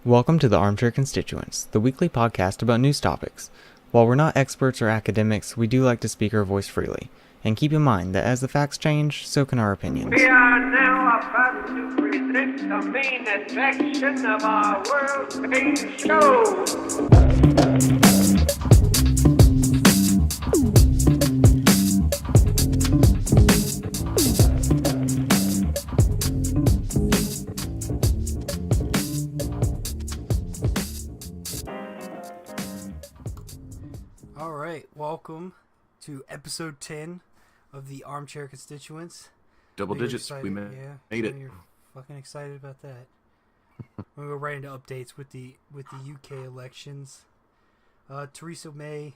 Welcome to the Armchair Constituents, the weekly podcast about news topics. While we're not experts or academics, we do like to speak our voice freely. And keep in mind that as the facts change, so can our opinions. We are now about to present the main attraction of our world-famous show. Welcome to episode 10 of the Armchair Constituents. Double digits, we made it. You're fucking excited about that. We'll go right into updates with the UK elections. Theresa May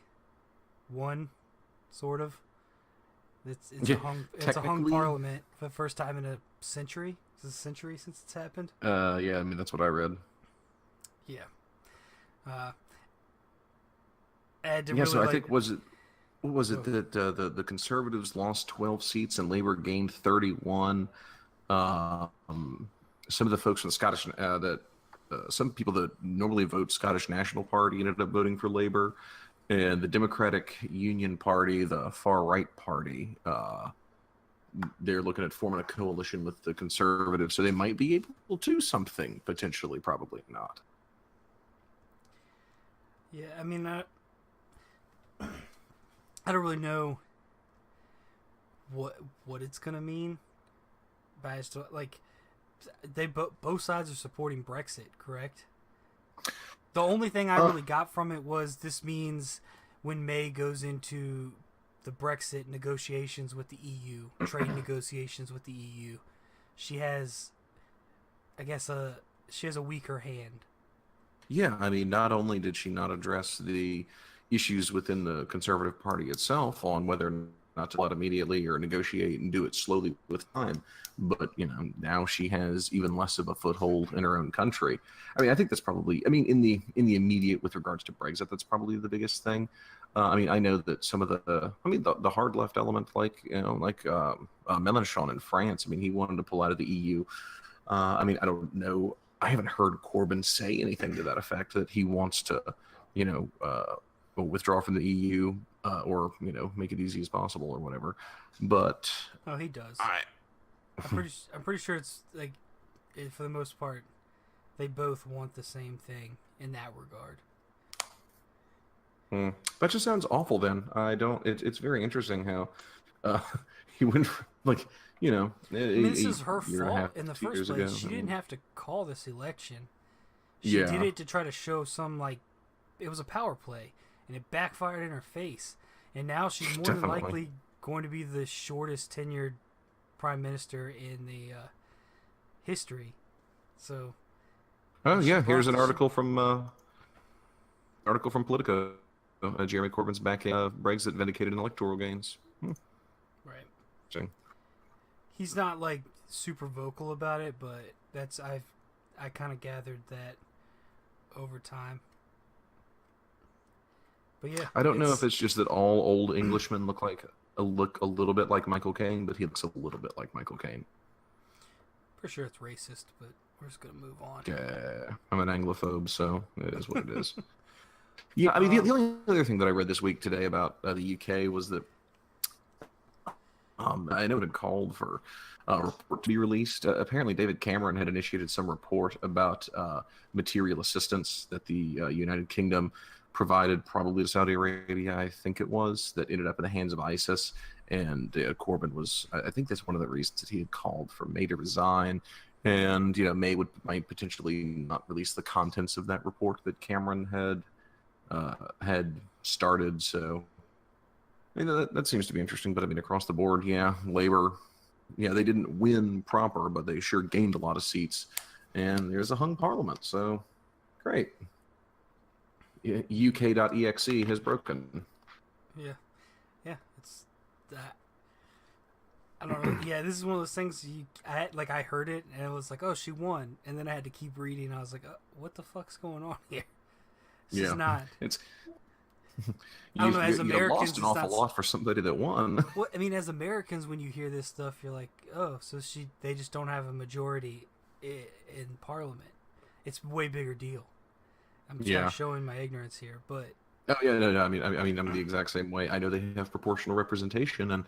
won, sort of. It's a hung parliament for the first time in a century. Is it a century since it's happened? Yeah, I mean that's what I read. Yeah. I think what was it that the Conservatives lost 12 seats and Labour gained 31. Some of the folks from the Scottish some people that normally vote Scottish National Party ended up voting for Labour, and the Democratic Union Party, the far right party, they're looking at forming a coalition with the Conservatives, so they might be able to do something potentially, probably not. Yeah, I mean. I don't really know what it's gonna mean, but I just, like, they both sides are supporting Brexit, correct? The only thing I really got from it was this means when May goes into the Brexit negotiations with the EU, trade negotiations with the EU, she has a weaker hand. Yeah, I mean, not only did she not address the issues within the Conservative Party itself on whether or not to let immediately or negotiate and do it slowly with time, but now she has even less of a foothold in her own country. I mean, I think that's probably, in the immediate with regards to Brexit, that's probably the biggest thing. I know that some of the hard left element, like Mélenchon in France, he wanted to pull out of the EU. I don't know. I haven't heard Corbyn say anything to that effect, that he wants to, withdraw from the EU or make it easy as possible or whatever. But he does. I'm pretty sure it's like, for the most part, they both want the same thing in that regard. That just sounds awful. Then it's very interesting how he went this is her fault in the first place. She didn't have to call this election. She did it to try to show some, it was a power play. And it backfired in her face. And now she's more than likely going to be the shortest tenured prime minister in the history. So. Oh yeah, here's an article from Politico. Jeremy Corbyn's back at Brexit vindicated in electoral gains. Right. He's not super vocal about it, but I kind of gathered that over time. But yeah, I don't know if it's just that all old Englishmen look a little bit like Michael Caine, but he looks a little bit like Michael Caine. For sure it's racist, but we're just going to move on. Yeah, I'm an Anglophobe, so it is what it is. Yeah, the only other thing that I read this week today about the UK was that I know it had called for a report to be released. Apparently, David Cameron had initiated some report about material assistance that the United Kingdom provided, probably to Saudi Arabia, I think it was, that ended up in the hands of ISIS. And Corbyn was, I think that's one of the reasons that he had called for May to resign. And, May might potentially not release the contents of that report that Cameron had started. So, that seems to be interesting. But, across the board, Labour, they didn't win proper, but they sure gained a lot of seats. And there's a hung parliament, so great. UK.exe has broken. Yeah, it's that. I don't know. Yeah, this is one of those things I heard it and it was like, oh, she won, and then I had to keep reading. I was like, what the fuck's going on here? This is not. It's. I don't know. As Americans, lost an awful lot for somebody that won. Well, as Americans, when you hear this stuff, you're like, oh, so they just don't have a majority in Parliament. It's a way bigger deal. I'm just Yeah. showing my ignorance here, but Oh yeah, no. I mean, I'm the exact same way. I know they have proportional representation, and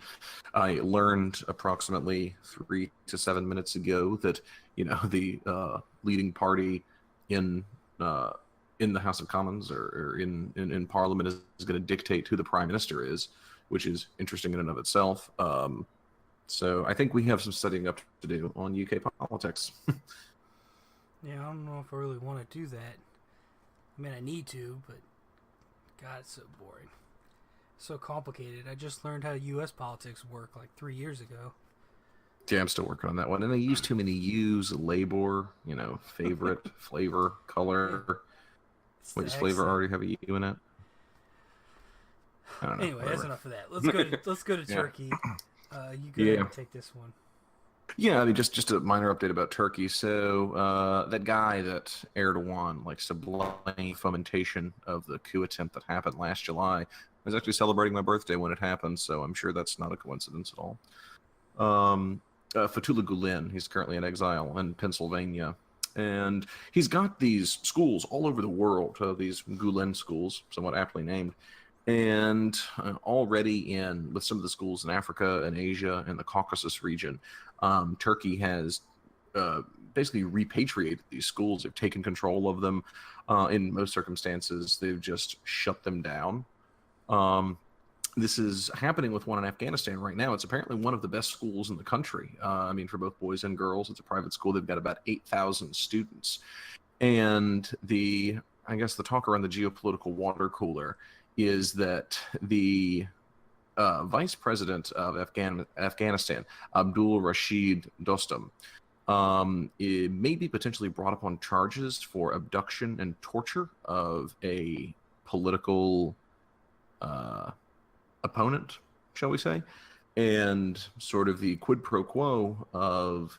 I learned approximately 3 to 7 minutes ago that the leading party in uh, in the House of Commons or in Parliament is going to dictate who the Prime Minister is, which is interesting in and of itself. So I think we have some studying up to do on UK politics. yeah, I don't know if I really want to do that. I mean, I need to, but God, it's so boring. So complicated. I just learned how U.S. politics work like 3 years ago. Yeah, I'm still working on that one, and I use too many U's, labor, favorite, flavor, color. It's Wait, the does flavor accent. already have a U in it? I don't know. Anyway, that's Whatever. enough of that. Let's go to Yeah. Turkey. You go ahead Yeah. and take this one. Yeah, I mean, just a minor update about Turkey. So that guy that Erdogan likes to blame fomentation of the coup attempt that happened last July. I was actually celebrating my birthday when it happened, so I'm sure that's not a coincidence at all. Fethullah Gulen, he's currently in exile in Pennsylvania, and he's got these schools all over the world. These Gulen schools, somewhat aptly named. And already with some of the schools in Africa and Asia and the Caucasus region, Turkey has basically repatriated these schools. They've taken control of them. In most circumstances, they've just shut them down. This is happening with one in Afghanistan right now. It's apparently one of the best schools in the country. I mean, for both boys and girls, it's a private school. They've got about 8,000 students. And I guess the talk around the geopolitical water cooler is that the vice president of Afghanistan, Abdul Rashid Dostum, it may be potentially brought up on charges for abduction and torture of a political opponent, shall we say, and sort of the quid pro quo of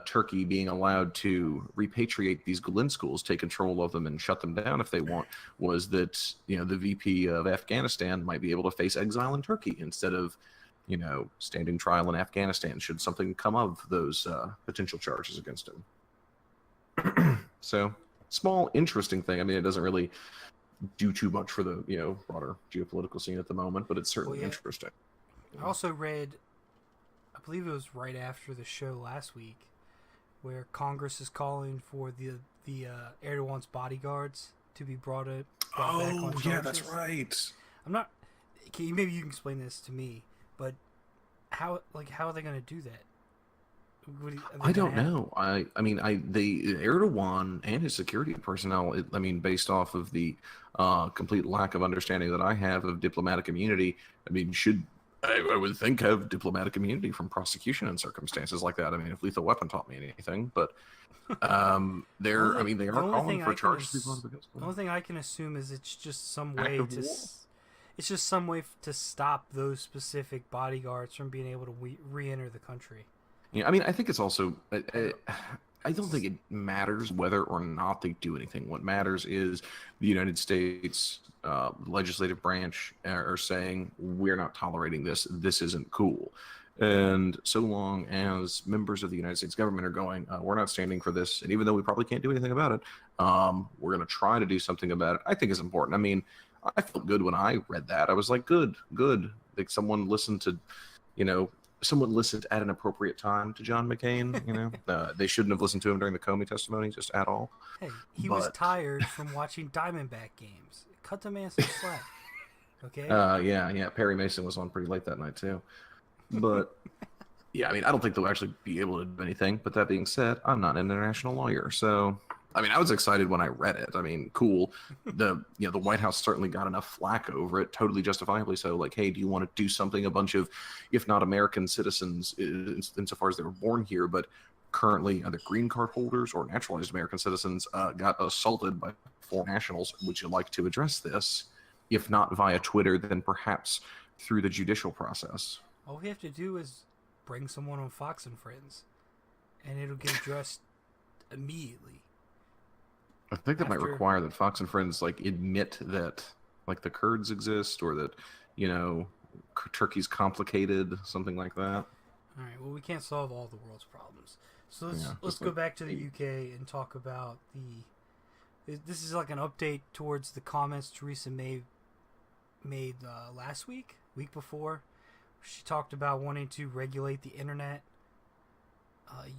Turkey being allowed to repatriate these Gulen schools, take control of them, and shut them down if they want, was that the VP of Afghanistan might be able to face exile in Turkey instead of standing trial in Afghanistan should something come of those potential charges against him. So small, interesting thing. I mean, it doesn't really do too much for the broader geopolitical scene at the moment, but it's certainly interesting. I also read, I believe it was right after the show last week, where Congress is calling for the Erdogan's bodyguards to be brought back on charges. Yeah, that's right. I'm not. Maybe you can explain this to me, but how are they going to do that? I don't know. I mean, the Erdogan and his security personnel. Based off of the complete lack of understanding that I have of diplomatic immunity, I would think have diplomatic immunity from prosecution in circumstances like that. I mean, if Lethal Weapon taught me anything, but they are calling for charges to be brought against them. The only thing I can assume is it's just some way to stop those specific bodyguards from being able to re-enter the country. Yeah, I mean, I think it's also. I don't think it matters whether or not they do anything. What matters is the United States legislative branch are saying we're not tolerating this. This isn't cool. And so long as members of the United States government are going, we're not standing for this, and even though we probably can't do anything about it, we're going to try to do something about it. I think it's important. I mean, I felt good when I read that. I was like, good. Like someone listened at an appropriate time to John McCain. They shouldn't have listened to him during the Comey testimony, just at all. Hey, he was tired from watching Diamondback games. Cut the man some slack. Okay. Yeah. Perry Mason was on pretty late that night too. But yeah, I mean, I don't think they'll actually be able to do anything. But that being said, I'm not an international lawyer, so. I mean, I was excited when I read it. I mean, cool. The White House certainly got enough flack over it, totally justifiably so. Like, hey, do you want to do something? A bunch of, if not American citizens, insofar as they were born here, but currently either green card holders or naturalized American citizens, got assaulted by foreign nationals. Would you like to address this? If not via Twitter, then perhaps through the judicial process. All we have to do is bring someone on Fox and Friends, and it'll get addressed immediately. I think that might require that Fox and Friends admit that the Kurds exist, or that Turkey's complicated, something like that. All right. Well, we can't solve all the world's problems, So Yeah, let's just go like back to the UK and talk about this is like an update towards the comments Theresa May made last week before. She talked about wanting to regulate the internet.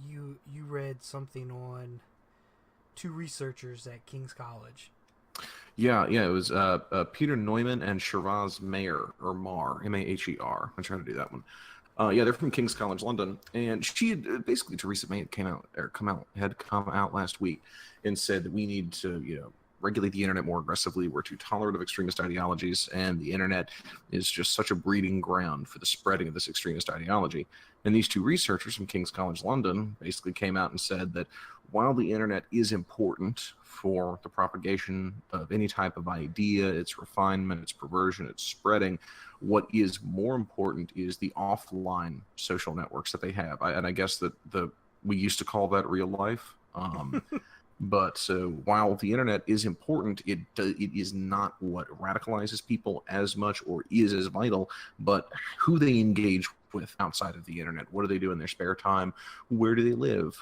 You read something on two researchers at King's College. Yeah, it was Peter Neumann and Shiraz Maher, or Mar, Maher. I tried to do that one. Yeah, they're from King's College London, and she had basically Theresa May had come out last week and said that we need to regulate the internet more aggressively. We're too tolerant of extremist ideologies, and the internet is just such a breeding ground for the spreading of this extremist ideology. And these two researchers from King's College London basically came out and said that while the internet is important for the propagation of any type of idea, its refinement, its perversion, its spreading, what is more important is the offline social networks that they have. And I guess that we used to call that real life. But so while the internet is important, it is not what radicalizes people as much or is as vital, but who they engage with outside of the internet. What do they do in their spare time? Where do they live?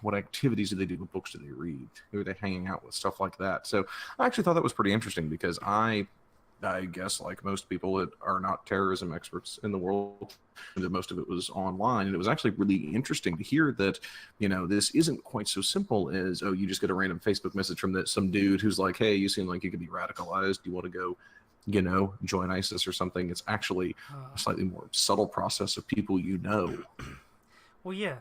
What activities do they do? What books do they read? Who are they hanging out with? Stuff like that. So I actually thought that was pretty interesting because I guess, like most people that are not terrorism experts in the world, that most of it was online. And it was actually really interesting to hear that, this isn't quite so simple as, you just get a random Facebook message from some dude who's like, hey, you seem like you could be radicalized. Do you want to go, join ISIS or something? It's actually a slightly more subtle process of people Well, yeah,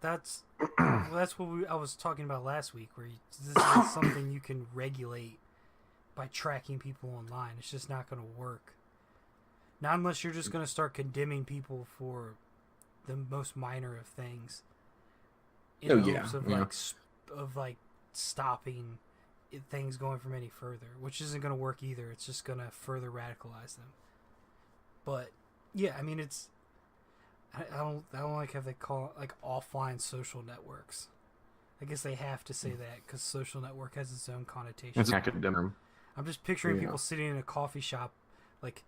that's what I was talking about last week, where this is something you can regulate by tracking people online. It's just not going to work. Not unless you're just going to start condemning people for the most minor of things. In hopes of stopping things going from any further, which isn't going to work either. It's just going to further radicalize them. But yeah, I mean, it's I don't like how they call it like offline social networks. I guess they have to say that because social network has its own connotation. It's academic. I'm just picturing people sitting in a coffee shop, like,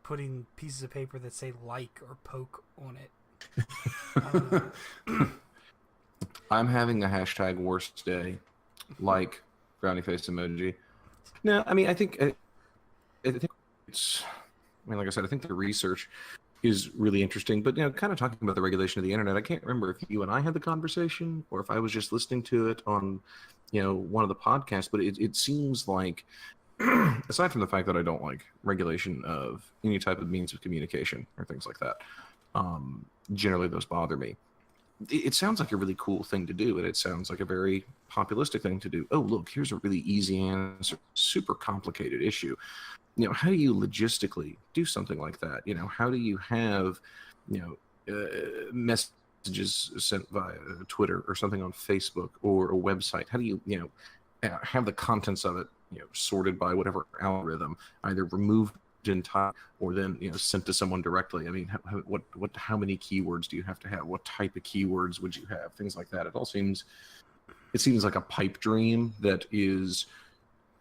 putting pieces of paper that say like or poke on it. I'm having a hashtag worst day, like frowny face emoji. No, I mean, I think it's, like I said, I think the research is really interesting, but kind of talking about the regulation of the internet, I can't remember if you and I had the conversation or if I was just listening to it on one of the podcasts, but it seems like, aside from the fact that I don't like regulation of any type of means of communication or things like that, generally those bother me. It sounds like a really cool thing to do, and it sounds like a very populistic thing to do. Oh, look, here's a really easy answer, super complicated issue. How do you logistically do something like that? How do you have, messages sent via Twitter or something on Facebook or a website? How do you, have the contents of it, sorted by whatever algorithm, either removed in time or then, sent to someone directly? I mean, how many keywords do you have to have? What type of keywords would you have? Things like that. It seems like a pipe dream that is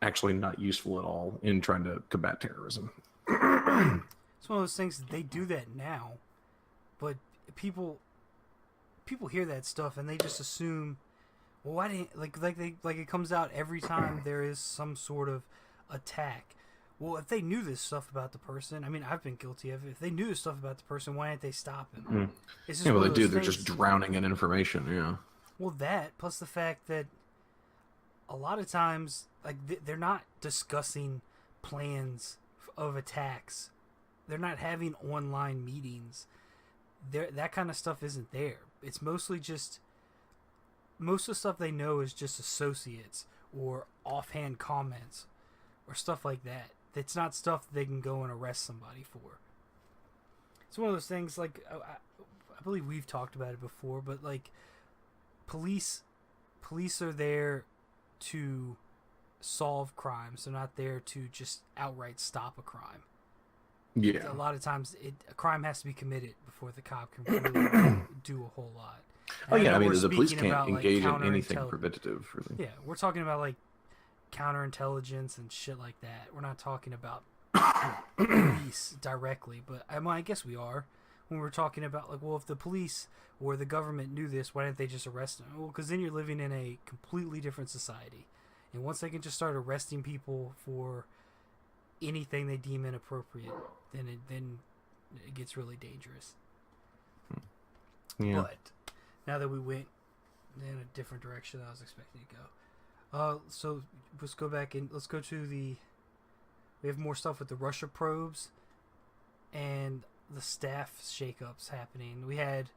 actually not useful at all in trying to combat terrorism. It's one of those things that they do that now, but people hear that stuff and they just assume, well, why didn't like it comes out every time there is some sort of attack. Well, if they knew this stuff about the person, I mean, I've been guilty of it. If they knew this stuff about the person, why didn't they stop him? It's just they do. They're just drowning in information. Yeah. Well, that plus the fact that a lot of times, like, they're not discussing plans of attacks. They're not having online meetings. That kind of stuff isn't there. It's mostly just, most of the stuff they know is just associates or offhand comments or stuff like that. It's not stuff that they can go and arrest somebody for. It's one of those things, like, I believe we've talked about it before, but, like, police are there to solve crimes. They're not there to just outright stop a crime. Yeah. A lot of times, a crime has to be committed before the cop can really do a whole lot. And I mean, the police can't engage in anything preventative, really. Yeah, we're talking about, like, counterintelligence and shit like that. We're not talking about police directly, but I guess we are. when we're talking about, like, well, if the police or the government knew this, why didn't they just arrest them? Well, because then you're living in a completely different society. And once they can just start arresting people for anything they deem inappropriate, then it gets really dangerous. Yeah. But now that we went in a different direction than I was expecting to go. So let's go back and let's go to we have more stuff with the Russia probes and the staff shakeups happening. We had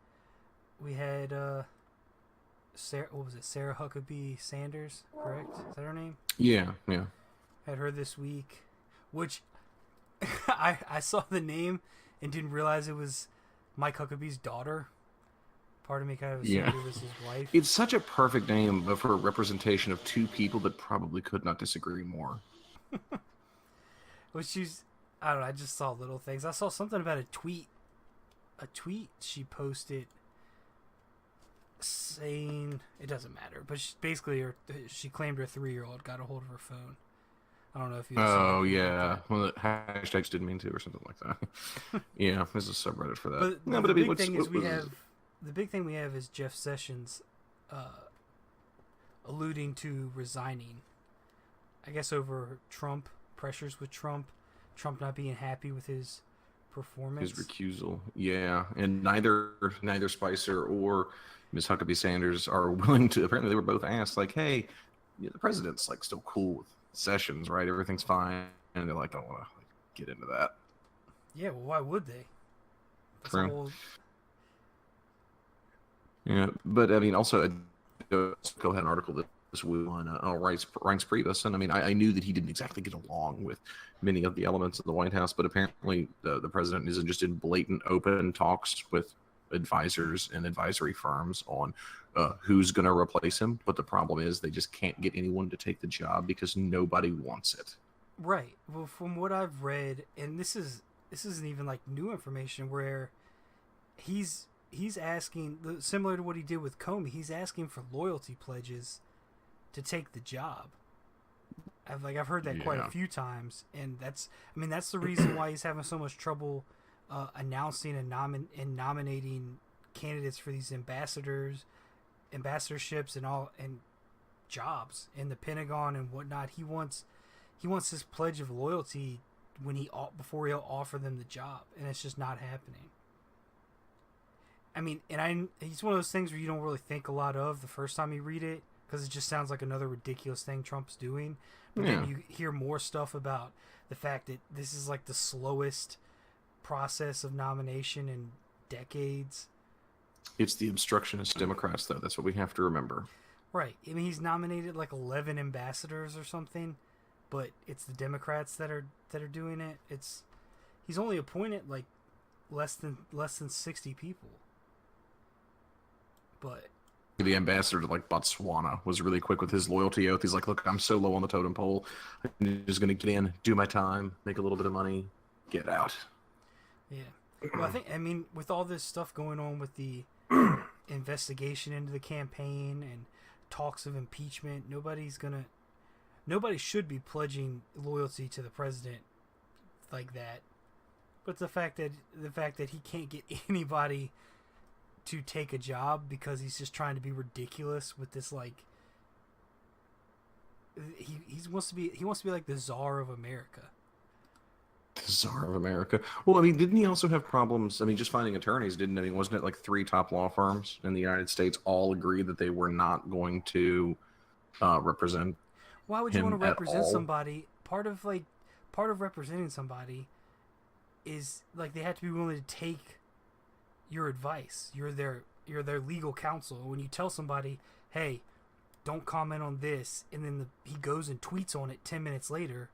Sarah, what was it? Sarah Huckabee Sanders, correct? Is that her name? Yeah. Had her this week, which I saw the name and didn't realize it was Mike Huckabee's daughter. Part of me kind of assumed it was his wife. It's such a perfect name for a representation of two people that probably could not disagree more. Which I don't know, I just saw little things. I saw something about a tweet she posted saying, it doesn't matter, but she claimed her 3-year-old got a hold of her phone. I don't know if you. Oh yeah, well, the hashtags didn't mean to, or something like that. Yeah, there's a subreddit for that. But the big thing is the big thing we have is Jeff Sessions alluding to resigning. I guess over Trump, pressures with Trump not being happy with his performance. His recusal, yeah, and neither Spicer or Ms. Huckabee Sanders are willing to. Apparently, they were both asked, like, "Hey, the president's like still cool with Sessions, right? Everything's fine," and they're like, "I don't want to get into that." Yeah, well, why would they? True. Yeah, but I mean, also, go ahead an article this week on Reince Priebus, and I mean, I knew that he didn't exactly get along with many of the elements of the White House, but apparently the president isn't just in blatant, open talks with advisors and advisory firms on who's going to replace him. But the problem is they just can't get anyone to take the job because nobody wants it. Right. Well, from what I've read, and this isn't even like new information, where he's asking, similar to what he did with Comey, he's asking for loyalty pledges to take the job. I've heard that quite a few times, and that's the reason why he's having so much trouble announcing and nominating candidates for these ambassadorships and jobs in the Pentagon and whatnot. He wants his pledge of loyalty before he'll offer them the job, and it's just not happening. I mean, he's one of those things where you don't really think a lot of the first time you read it, because it just sounds like another ridiculous thing Trump's doing. But then you hear more stuff about the fact that this is like the slowest process of nomination in decades. It's the obstructionist Democrats, though. That's what we have to remember. Right. I mean, he's nominated like 11 ambassadors or something, but it's the Democrats that are doing it. He's only appointed like less than 60 people. But the ambassador to like Botswana was really quick with his loyalty oath. He's like, "Look, I'm so low on the totem pole. I'm just gonna get in, do my time, make a little bit of money, get out." Yeah. Well, I mean, with all this stuff going on with the investigation into the campaign and talks of impeachment, nobody should be pledging loyalty to the president like that. But the fact that he can't get anybody to take a job because he's just trying to be ridiculous with this, like, he wants to be like the Czar of America. The Czar of America. Well, I mean, didn't he also have problems? I mean, just finding attorneys, wasn't it like 3 top law firms in the United States all agreed that they were not going to represent? Why would you want to represent somebody? Part of representing somebody is like they have to be willing to take your advice. You're their legal counsel. When you tell somebody, "Hey, don't comment on this," and then he goes and tweets on it 10 minutes later,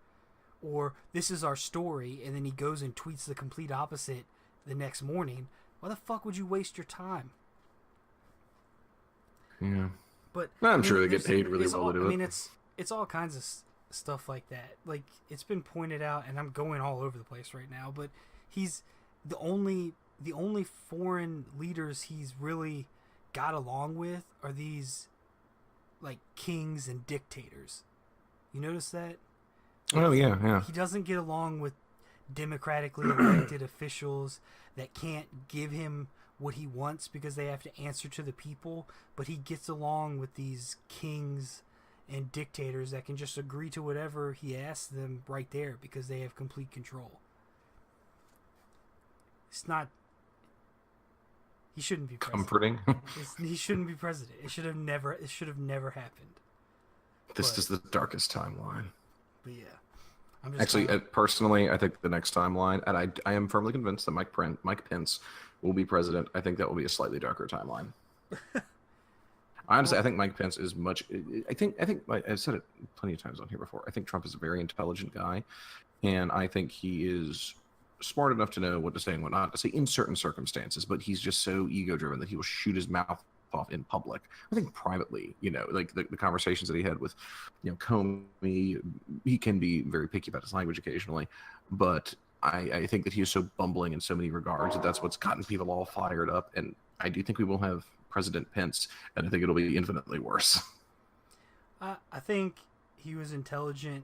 or "This is our story," and then he goes and tweets the complete opposite the next morning, why the fuck would you waste your time? Yeah. But I'm sure they get paid really well to do it. I mean, it's all kinds of stuff like that. Like, it's been pointed out, and I'm going all over the place right now, but he's the only foreign leaders he's really got along with are these like kings and dictators. You notice that? Oh yeah. He doesn't get along with democratically elected officials that can't give him what he wants because they have to answer to the people, but he gets along with these kings and dictators that can just agree to whatever he asks them right there because they have complete control. It's not... He shouldn't be president. Comforting. He shouldn't be president. It should have never happened. This is the darkest timeline. But yeah. I'm just Actually, personally, I think the next timeline, and I am firmly convinced that Mike Pence will be president. I think that will be a slightly darker timeline. Honestly, I think Mike Pence is much. I think I've said it plenty of times on here before. I think Trump is a very intelligent guy, and I think he is smart enough to know what to say and what not to say in certain circumstances. But he's just so ego-driven that he will shoot his mouth off in public. I think privately, like the conversations that he had with, Comey, he can be very picky about his language occasionally, but I think that he is so bumbling in so many regards that's what's gotten people all fired up. And I do think we will have President Pence, and I think it'll be infinitely worse. I think he was intelligent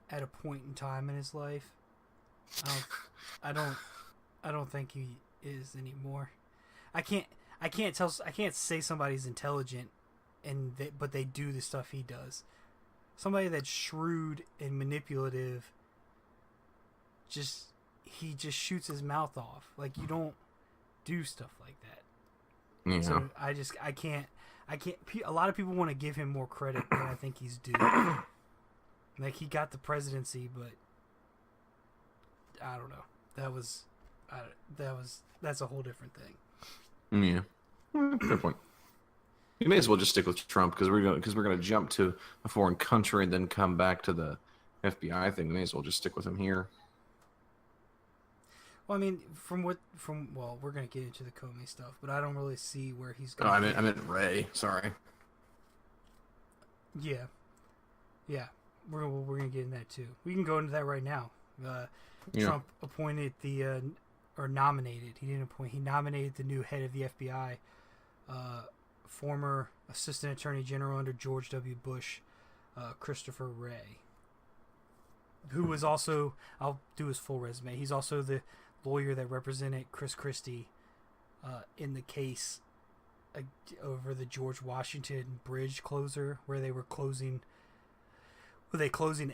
at a point in time in his life. I don't think he is anymore. I can't say somebody's intelligent but they do the stuff he does. Somebody that's shrewd and manipulative, he just shoots his mouth off. Like, you don't do stuff like that. Yeah. So I can't. A lot of people want to give him more credit than I think he's due. Like, he got the presidency, but I don't know. That's a whole different thing. Yeah, fair point. You may as well just stick with Trump because we're gonna jump to a foreign country and then come back to the FBI thing. We may as well just stick with him here. Well, I mean, we're gonna get into the Comey stuff, but I don't really see where he's going. Oh, I meant Ray. Sorry. Yeah. We're gonna get in that too. We can go into that right now. Trump appointed or nominated. He didn't appoint. He nominated the new head of the FBI, former Assistant Attorney General under George W. Bush, Christopher Wray, who was also, I'll do his full resume. He's also the lawyer that represented Chris Christie in the case over the George Washington Bridge closure, where they were closing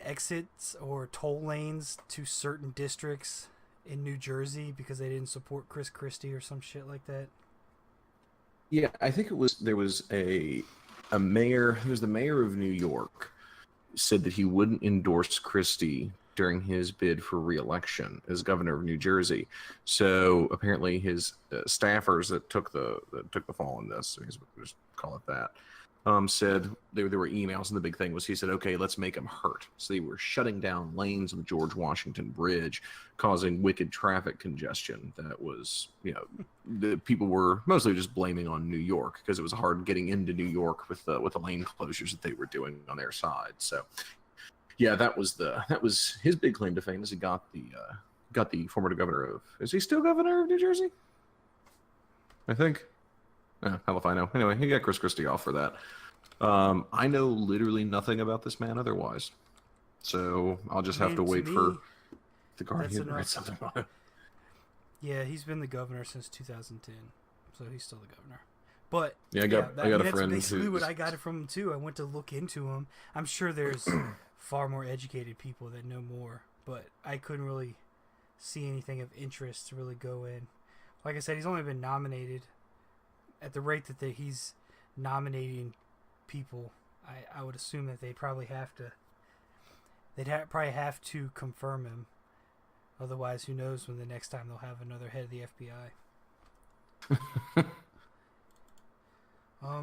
exits or toll lanes to certain districts in New Jersey because they didn't support Chris Christie or some shit like that. Yeah, I think there was a mayor who was the mayor of New York said that he wouldn't endorse Christie during his bid for re-election as governor of New Jersey. So apparently his staffers that took the fall in this, we'll just call it that, said there were emails, and the big thing was he said, okay, let's make them hurt. So they were shutting down lanes on the George Washington Bridge, causing wicked traffic congestion. That was, the people were mostly just blaming on New York because it was hard getting into New York with the lane closures that they were doing on their side. So yeah, that was his big claim to fame, is he got the former governor of, is he still governor of New Jersey? I think. Hell if I know. Anyway, he got Chris Christie off for that. I know literally nothing about this man otherwise, so I'll just have to wait for the Guardian to write something about it. Yeah, he's been the governor since 2010, so he's still the governor. But yeah, I got a friend. That's basically what I got it from him too. I went to look into him. I'm sure there's far more educated people that know more, but I couldn't really see anything of interest to really go in. Like I said, he's only been nominated. At the rate that he's nominating people, I would assume that they'd probably have to confirm him. Otherwise, who knows when the next time they'll have another head of the FBI. I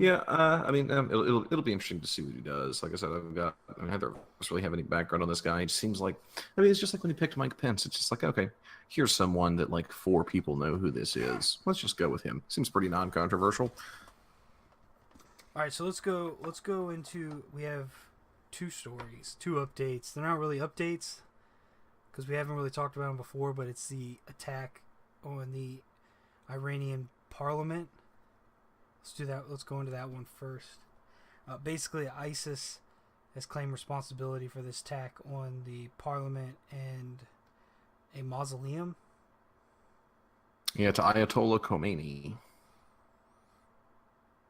mean, it'll be interesting to see what he does. Like I said, I don't really have any background on this guy. It seems like, it's just like when he picked Mike Pence. It's just like, okay, here's someone that like 4 people know who this is. Let's just go with him. Seems pretty non-controversial. All right, so let's go into. We have 2 stories, 2 updates. They're not really updates because we haven't really talked about them before, but it's the attack on the Iranian parliament. Let's do that. Let's go into that one first. Basically, ISIS has claimed responsibility for this attack on the parliament and a mausoleum. Yeah, to Ayatollah Khomeini.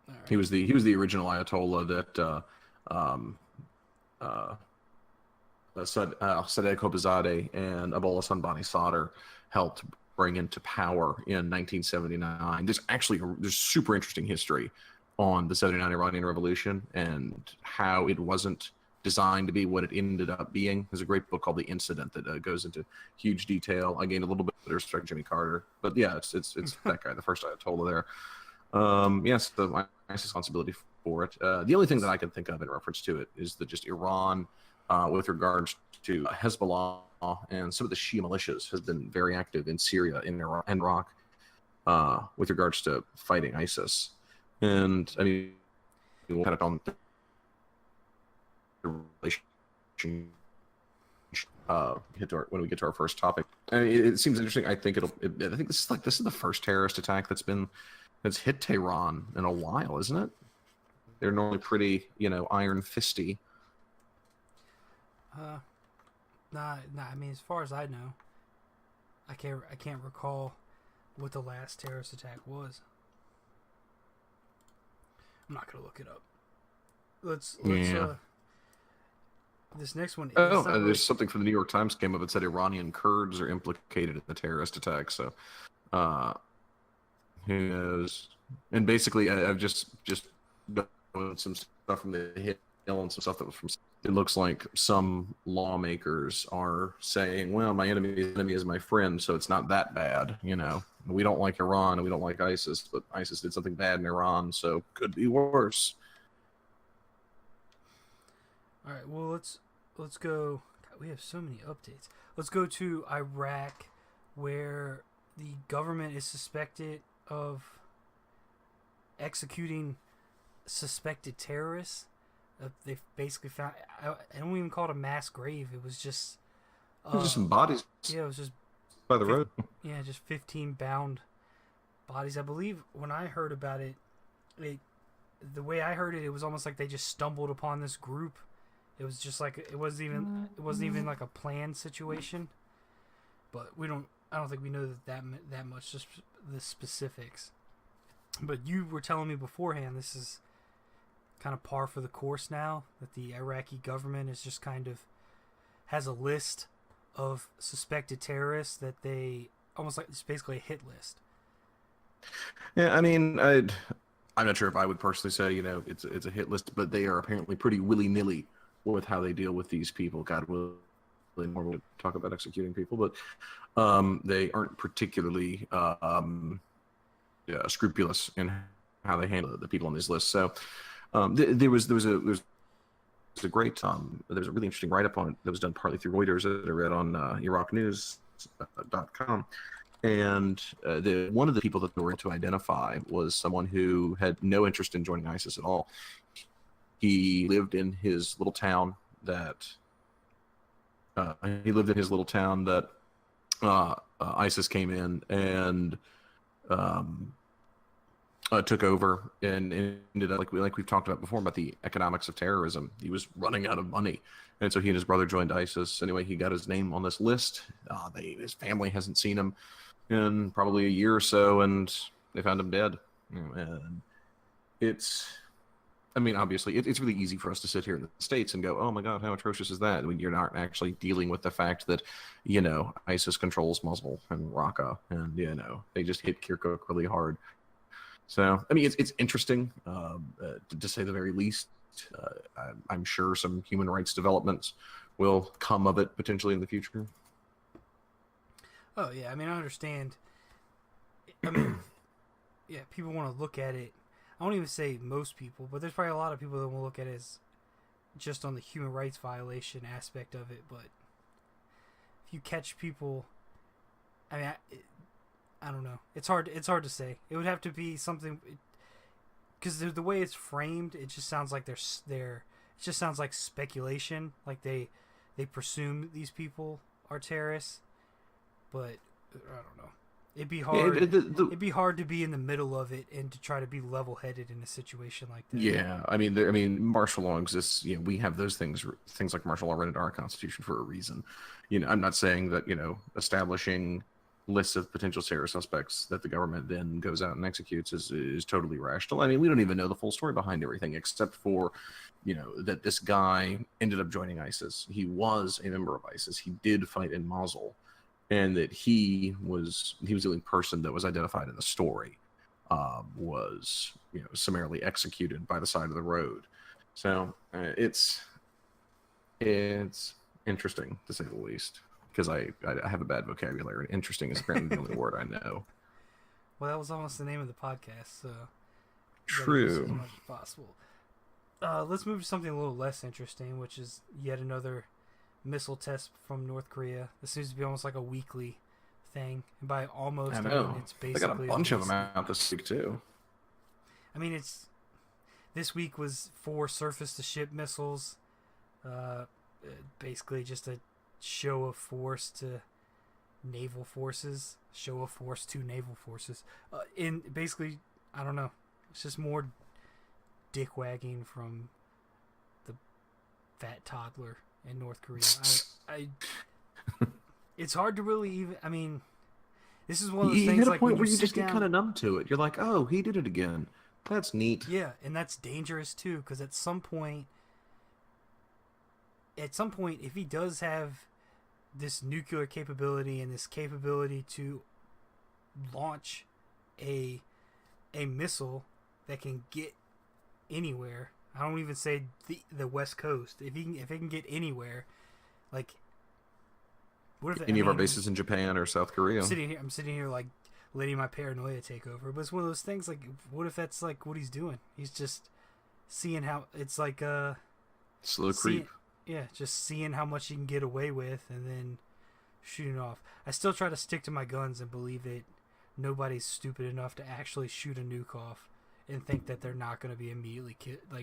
All right. He was the original Ayatollah that Sadegh Khobizadeh and Abul Hassan Bani Sadr helped bring into power in 1979. There's super interesting history on the 79 Iranian Revolution and how it wasn't designed to be what it ended up being. There's a great book called The Incident that goes into huge detail. I gained a little bit of respect for Jimmy Carter, but yeah, it's that guy, the first Ayatollah there. Yes, the responsibility for it. The only thing that I can think of in reference to it is that just Iran, with regards to Hezbollah and some of the Shia militias, has been very active in Syria, in Iraq, with regards to fighting ISIS. And I mean, we'll kind of on the relation when we get to our first topic. I mean, it seems interesting. I think I think this is the first terrorist attack that's hit Tehran in a while, isn't it? They're normally pretty, iron fisty. Nah. I mean, as far as I know, I can't recall what the last terrorist attack was. I'm not gonna look it up. Let's this next one. There's something from the New York Times came up that said Iranian Kurds are implicated in the terrorist attack. So, who knows? And basically, I've just done some stuff from the Hill and some stuff that was from. It looks like some lawmakers are saying, "Well, my enemy is my friend, so it's not that bad." We don't like Iran and we don't like ISIS, but ISIS did something bad in Iran, so could be worse. All right, well let's go. God, we have so many updates. Let's go to Iraq, where the government is suspected of executing suspected terrorists. They basically found. I don't even call it a mass grave. It was just. Just some bodies. Yeah, it was just by the road. Yeah, just 15 bound bodies. I believe when I heard about it, the way I heard it, it was almost like they just stumbled upon this group. It was just like it wasn't even like a planned situation. But I don't think we know that much, just the specifics. But you were telling me beforehand this is kind of par for the course now, that the Iraqi government is just kind of has a list of suspected terrorists that they almost like it's basically a hit list. Yeah, I mean, I'm not sure if I would personally say it's a hit list, but they are apparently pretty willy-nilly with how they deal with these people. God willing, more we'll talk about executing people, but they aren't particularly scrupulous in how they handle the people on these lists. So there was a great there's a really interesting write-up on it that was done partly through Reuters that I read on IraqNews.com. And one of the people that they were able to identify was someone who had no interest in joining ISIS at all. He lived in his little town that ISIS came in and took over, and ended up like we've talked about before about the economics of terrorism. He was running out of money, and so he and his brother joined ISIS. Anyway, he got his name on this list. His family hasn't seen him in probably a year or so, and they found him dead. And obviously, it's really easy for us to sit here in the States and go, "Oh my God, how atrocious is that?" When you're not actually dealing with the fact that, ISIS controls Mosul and Raqqa, and they just hit Kirkuk really hard. So, it's interesting, to say the very least. I'm sure some human rights developments will come of it potentially in the future. Oh, yeah. I understand. Yeah, people want to look at it. I won't even say most people, but there's probably a lot of people that will look at it as just on the human rights violation aspect of it. But if you catch people, I don't know. It's hard to say. It would have to be something, because the way it's framed, it just sounds like it just sounds like speculation. Like they presume these people are terrorists, but I don't know. It'd be Yeah, hard. It'd be hard to be in the middle of it and to try to be level-headed in a situation like that. yeah, I mean, martial law exists. We have those things like martial law written into our Constitution for a reason. I'm not saying that establishing lists of potential terror suspects that the government then goes out and executes is totally rational. I mean, we don't even know the full story behind everything, except for that this guy ended up joining ISIS. He was a member of ISIS. He did fight in Mosul, and that he was the only person that was identified in the story. Was summarily executed by the side of the road. So it's interesting to say the least, because I have a bad vocabulary. Interesting is apparently the only word I know. Well, that was almost the name of the podcast, so True. As much as possible. Let's move to something a little less interesting, which is yet another missile test from North Korea. This seems to be almost like a weekly thing, and by almost, I know. It's basically They got a bunch of them out this week too. I mean, this week was 4 surface-to-ship missiles. Basically, just a show of force to naval forces. Show of force to naval forces. In basically, I don't know. It's just more dick wagging from the fat toddler in North Korea. It's hard to really even. I mean, this is one of those You things hit a like point when where you sit just get down- kind of numb to it. You're like, oh, he did it again. That's neat. Yeah, and that's dangerous too, because at some point, if he does have this nuclear capability and this capability to launch a missile that can get anywhere, I don't even say the West Coast. If it can get anywhere, like what if Any of our bases in Japan or South Korea? I'm sitting here like letting my paranoia take over. But it's one of those things like, what if that's like what he's doing? He's just seeing how it's like slow creep. Yeah, just seeing how much he can get away with and then shooting off. I still try to stick to my guns and believe that nobody's stupid enough to actually shoot a nuke off and think that they're not going to be immediately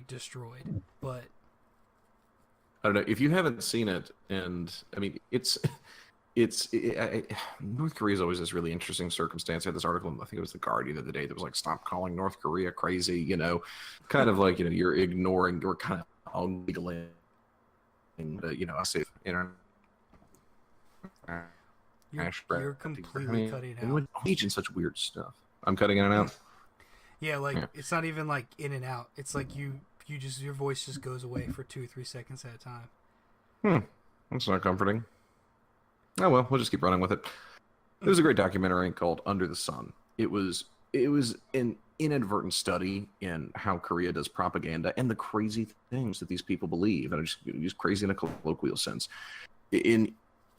destroyed. But I don't know if you haven't seen it, and I mean North Korea is always this really interesting circumstance. I had this article, I think it was The Guardian of the day, that was like, stop calling North Korea crazy, kind of like, you're ignoring, you're kind of illegally, I say, you're completely cutting out. Engaging such weird stuff. I'm cutting in and out. Yeah, it's not even like in and out. It's like your voice just goes away for 2-3 seconds at a time. That's not comforting. Oh well, we'll just keep running with it. It was a great documentary called Under the Sun. It was an inadvertent study in how Korea does propaganda and the crazy things that these people believe. And I just use crazy in a colloquial sense. In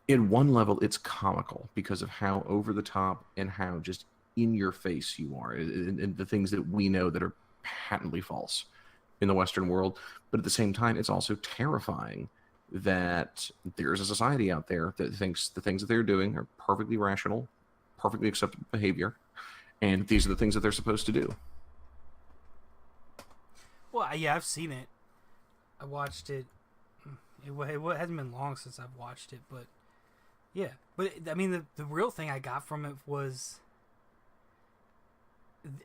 one level, it's comical because of how over the top and how just in your face you are, and the things that we know that are patently false in the Western world. But at the same time, it's also terrifying that there's a society out there that thinks the things that they're doing are perfectly rational, perfectly acceptable behavior, and these are the things that they're supposed to do. Well, yeah, I've seen it. I watched it. It hasn't been long since I've watched it, but yeah. But I mean, the real thing I got from it was,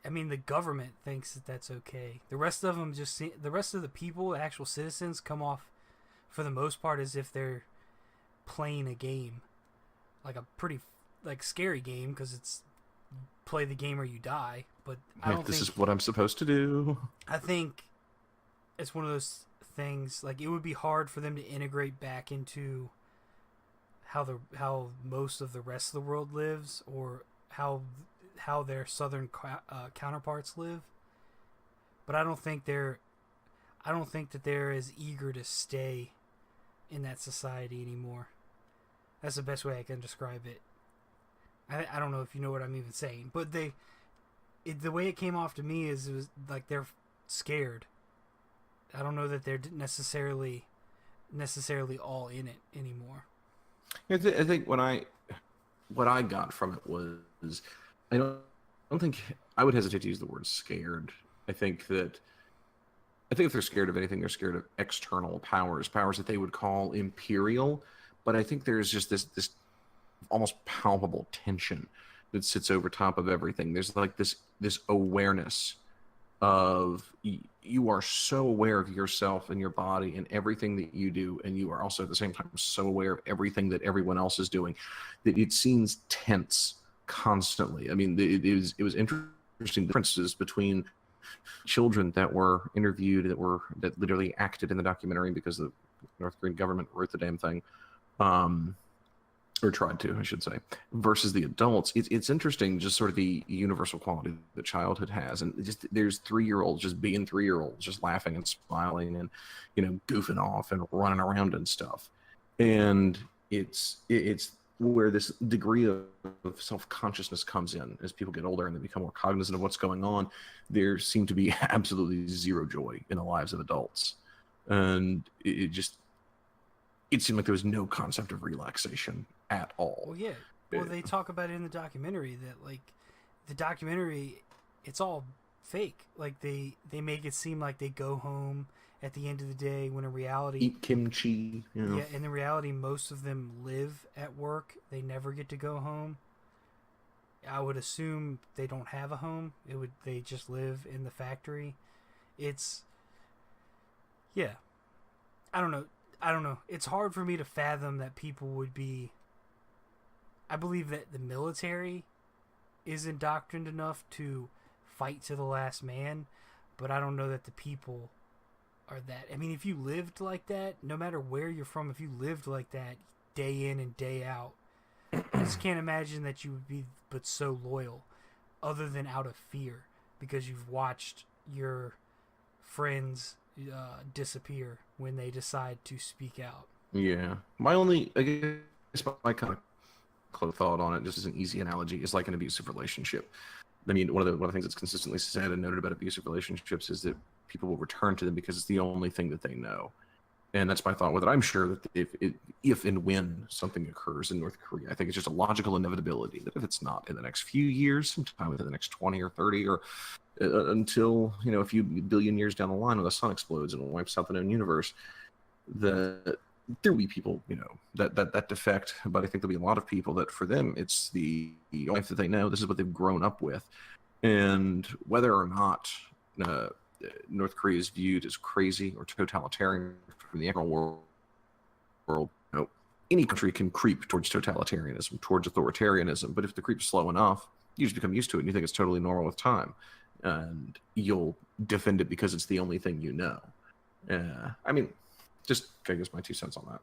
I mean, the government thinks that that's okay. The rest of them the rest of the people, the actual citizens, come off for the most part as if they're playing a game, like a pretty scary game, because it's play the game or you die. But I don't think this is what I'm supposed to do. I think it's one of those things, like, it would be hard for them to integrate back into how most of the rest of the world lives, or how their southern counterparts live. But I don't think that they're as eager to stay in that society anymore. That's the best way I can describe it. I don't know if you know what I'm even saying, but the way it came off to me is it was like they're scared. I don't know that they're necessarily all in it anymore. I think what I got from it was, I don't think I would hesitate to use the word scared. I think if they're scared of anything, they're scared of external powers that they would call imperial. But I think there's just this almost palpable tension that sits over top of everything. There's like this awareness of you are so aware of yourself and your body and everything that you do, and you are also at the same time so aware of everything that everyone else is doing, that it seems tense constantly. I mean, it was interesting differences between children that were interviewed that literally acted in the documentary because the North Korean government wrote the damn thing, or tried to, I should say, versus the adults. It's interesting, just sort of the universal quality that childhood has, and just there's 3-year-olds just being 3-year-olds, just laughing and smiling and goofing off and running around and stuff, and it's where this degree of self-consciousness comes in as people get older and they become more cognizant of what's going on. There seemed to be absolutely zero joy in the lives of adults, and it seemed like there was no concept of relaxation at all. Well, yeah. Well, they talk about it in the documentary that, like, the documentary, it's all fake. Like, they make it seem like they go home at the end of the day, when in reality... Eat kimchi. Yeah, in reality, most of them live at work. They never get to go home. I would assume they don't have a home. They just live in the factory. It's... Yeah. I don't know. It's hard for me to fathom that people would be... I believe that the military is indoctrined enough to fight to the last man, but I don't know that the people are that. I mean, if you lived like that, no matter where you're from, if you lived like that day in and day out, I just can't imagine that you would be but so loyal, other than out of fear, because you've watched your friends disappear when they decide to speak out. Yeah. My kind of close thought on it, just as an easy analogy, is like an abusive relationship. I mean, one of the things that's consistently said and noted about abusive relationships is that people will return to them because it's the only thing that they know. And that's my thought with it. I'm sure that if and when something occurs in North Korea, I think it's just a logical inevitability that if it's not in the next few years, sometime within the next 20 or 30, or until a few billion years down the line when the sun explodes and wipes out the known universe, that there will be people that defect. But I think there'll be a lot of people that for them it's the life that they know. This is what they've grown up with, and whether or not North Korea is viewed as crazy or totalitarian from the external world, any country can creep towards totalitarianism, towards authoritarianism. But if the creep is slow enough, you just become used to it and you think it's totally normal with time, and you'll defend it because it's the only thing you know. I mean, just I guess my 2 cents on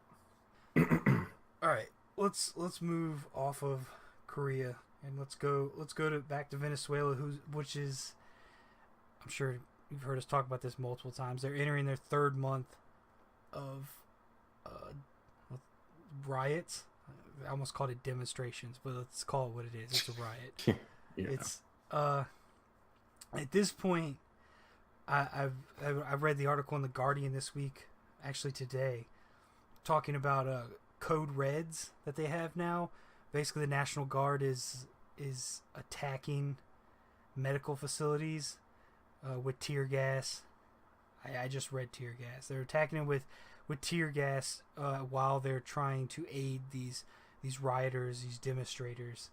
that. All right, let's move off of Korea and let's go back to Venezuela, which is, I'm sure you've heard us talk about this multiple times. They're entering their 3rd month of riots. I almost called it demonstrations, but let's call it what it is. It's a riot. Yeah. It's at this point, I've read the article in the Guardian this week, actually today, talking about code reds that they have now. Basically, the National Guard is attacking medical facilities with tear gas. I just read tear gas. They're attacking it with tear gas while they're trying to aid these rioters, these demonstrators.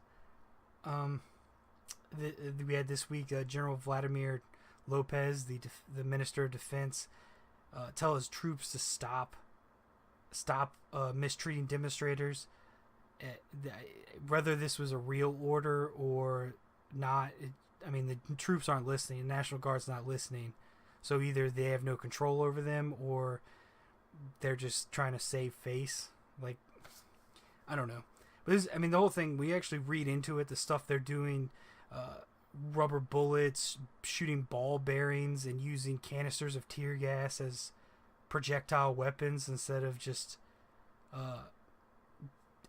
We had this week General Vladimir Lopez, the Minister of Defense, tell his troops to stop mistreating demonstrators. Whether this was a real order or not, the troops aren't listening. The National Guard's not listening. So either they have no control over them or they're just trying to save face. Like, I don't know. But the whole thing, we actually read into it, the stuff they're doing, rubber bullets, shooting ball bearings, and using canisters of tear gas as projectile weapons instead of just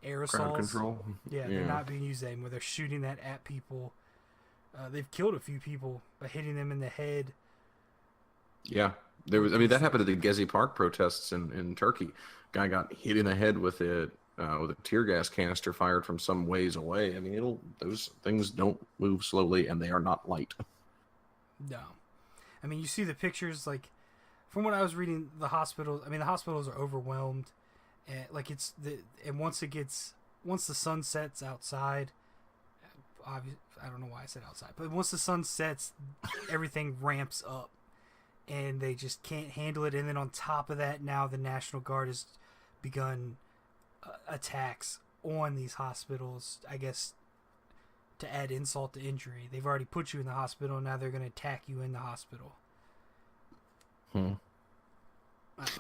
aerosols. Crowd control. Yeah, they're not being used anymore. They're shooting that at people. They've killed a few people by hitting them in the head. Yeah, there was. That happened at the Gezi Park protests in Turkey. Guy got hit in the head with a tear gas canister fired from some ways away. Those things don't move slowly, and they are not light. No, you see the pictures. Like, from what I was reading, the hospitals. The hospitals are overwhelmed, and once the sun sets outside, I don't know why I said outside, but once the sun sets, everything ramps up, and they just can't handle it. And then on top of that, now the National Guard has begun attacks on these hospitals. I guess to add insult to injury, they've already put you in the hospital. Now they're going to attack you in the hospital. I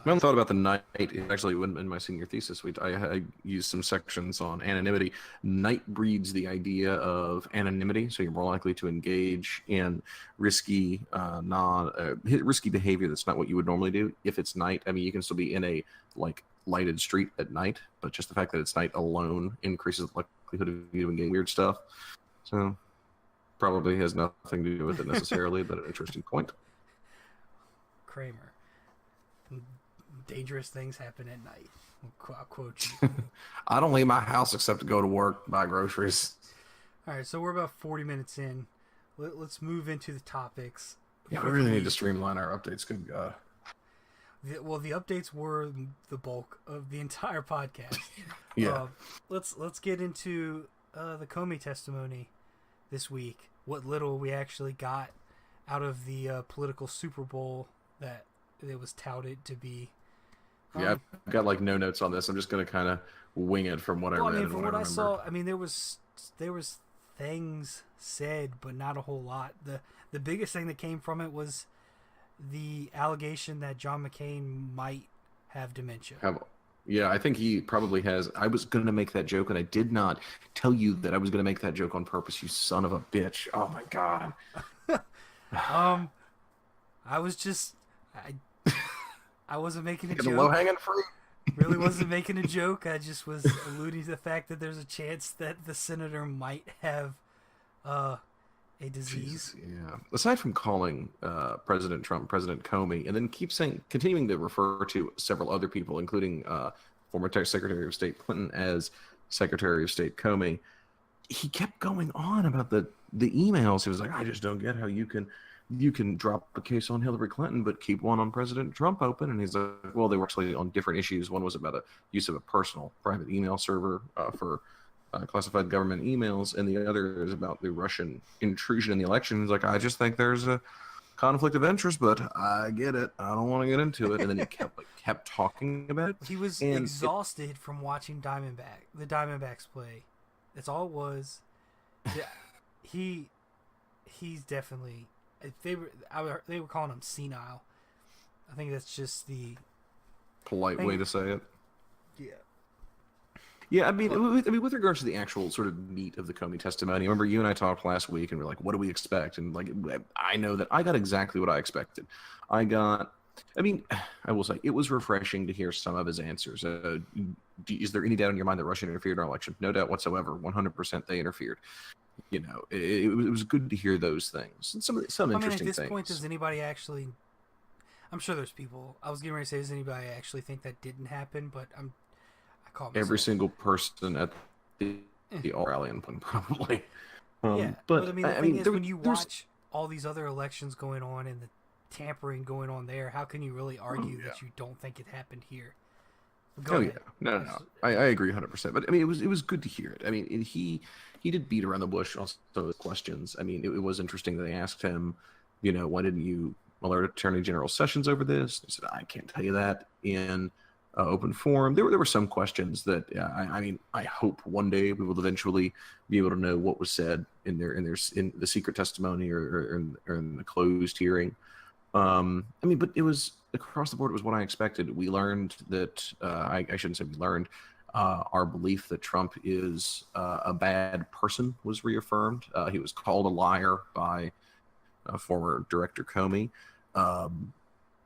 only thought about the night. Actually, in my senior thesis, I used some sections on anonymity. Night breeds the idea of anonymity, so you're more likely to engage in risky behavior that's not what you would normally do if it's night. I mean, you can still be in a lighted street at night, but just the fact that it's night alone increases the likelihood of you doing weird stuff. So probably has nothing to do with it necessarily, but an interesting point. Kramer. Dangerous things happen at night. I'll quote you. I don't leave my house except to go to work, buy groceries. All right, so we're about 40 minutes in. Let's move into the topics. Yeah, we really need to streamline our updates. Good God. The updates were the bulk of the entire podcast. Yeah. Let's get into the Comey testimony this week. What little we actually got out of the political Super Bowl that it was touted to be. Yeah, I've got no notes on this. I'm just gonna kind of wing it from what I read. I mean, and from what what I remember. saw, I mean there was things said, but not a whole lot. The biggest thing that came from it was the allegation that John McCain might have dementia. Yeah, I think he probably has. I was going to make that joke, and I did not tell you that I was going to make that joke on purpose, you son of a bitch. Oh, my God. I was just... I wasn't making a joke. Low-hanging fruit. Really wasn't making a joke. I just was alluding to the fact that there's a chance that the senator might have a disease. Jesus, yeah. Aside from calling President Trump President Comey, and then continuing to refer to several other people, including former Secretary of State Clinton as Secretary of State Comey, he kept going on about the emails. He was like, I just don't get how you can drop a case on Hillary Clinton but keep one on President Trump open. And he's like, well, they were actually on different issues. One was about the use of a personal private email server for classified government emails, and the other is about the Russian intrusion in the election. He's like, I just think there's a conflict of interest, but I get it. I don't want to get into it. And then he kept talking about it. He was exhausted from watching the Diamondbacks play. That's all it was. He's definitely... They were calling him senile. I think that's just the polite way to say it. Yeah. Yeah, I mean, with regards to the actual sort of meat of the Comey testimony, remember you and I talked last week, and we're like, what do we expect? And I know that I got exactly what I expected. I will say, it was refreshing to hear some of his answers. Is there any doubt in your mind that Russia interfered in our election? No doubt whatsoever. 100% they interfered. You know, it was good to hear those things. And some interesting things. At this point, does anybody actually... I'm sure there's people... I was getting ready to say, does anybody actually think that didn't happen? But I call myself... Every single person at the rally point, probably. Yeah, but I mean, the thing is, when you watch all these other elections going on and the tampering going on there, how can you really argue that you don't think it happened here? Go ahead. Yeah. No. I agree 100%. But I mean, it was good to hear it. I mean, he did beat around the bush on some of the questions. I mean, it was interesting that they asked him, why didn't you alert Attorney General Sessions over this? He said, I can't tell you that in open forum. There were some questions that I hope one day we will eventually be able to know what was said in the secret testimony or in the closed hearing. But it was across the board. It was what I expected. We learned that I shouldn't say we learned. Our belief that Trump is a bad person was reaffirmed. He was called a liar by former Director Comey.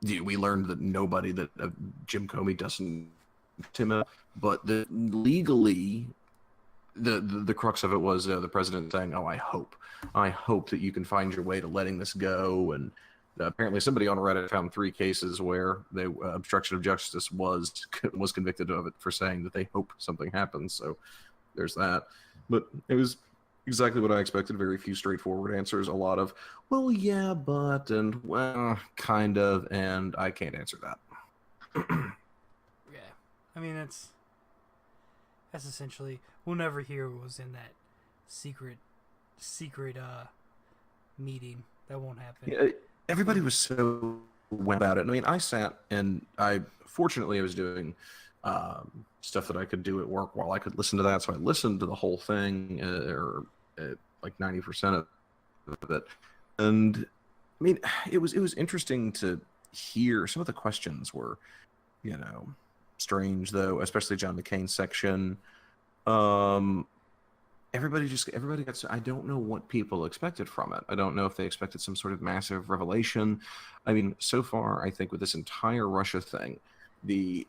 We learned that nobody that Jim Comey doesn't him, but legally. The crux of it was the president saying, "Oh, I hope that you can find your way to letting this go." And apparently, somebody on Reddit found 3 cases where obstruction of justice was convicted of it for saying that they hope something happens. So there's that. But it was exactly what I expected. Very few straightforward answers. A lot of, well, yeah, but, and well, kind of, and I can't answer that. Yeah, I mean that's essentially, we'll never hear what was in that secret secret meeting. That won't happen. Yeah, everybody was so went about it. I mean, I sat and fortunately I was doing stuff that I could do at work while I could listen to that. So I listened to the whole thing, or like 90% of it. And I mean, it was interesting to hear. Some of the questions were, strange though, especially John McCain's section. Everybody got. I don't know what people expected from it. I don't know if they expected some sort of massive revelation. I mean, so far, I think with this entire Russia thing, the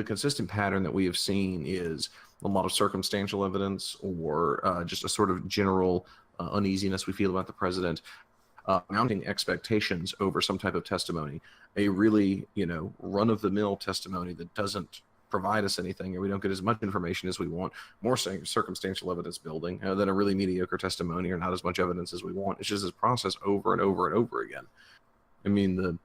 consistent pattern that we have seen is a lot of circumstantial evidence, or just a sort of general uneasiness we feel about the president, mounting expectations over some type of testimony, a really run-of-the-mill testimony that doesn't provide us anything, or we don't get as much information as we want, more circumstantial evidence building than a really mediocre testimony, or not as much evidence as we want. It's just this process over and over and over again. I mean,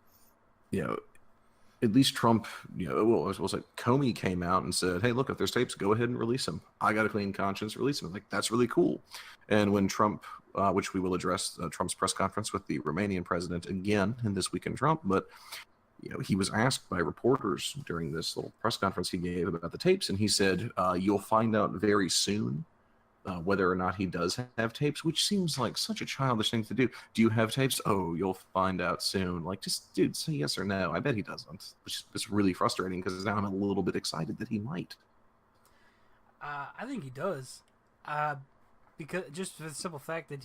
at least Trump, Comey came out and said, hey, look, if there's tapes, go ahead and release them. I got a clean conscience, release them. Like, that's really cool. And when Trump, which we will address Trump's press conference with the Romanian president again in This Week in Trump, but he was asked by reporters during this little press conference he gave about the tapes, and he said, you'll find out very soon whether or not he does have tapes, which seems like such a childish thing to do. Do you have tapes? Oh, you'll find out soon. Like, just, dude, say yes or no. I bet he doesn't, which is really frustrating because now I'm a little bit excited that he might. I think he does. Because just for the simple fact that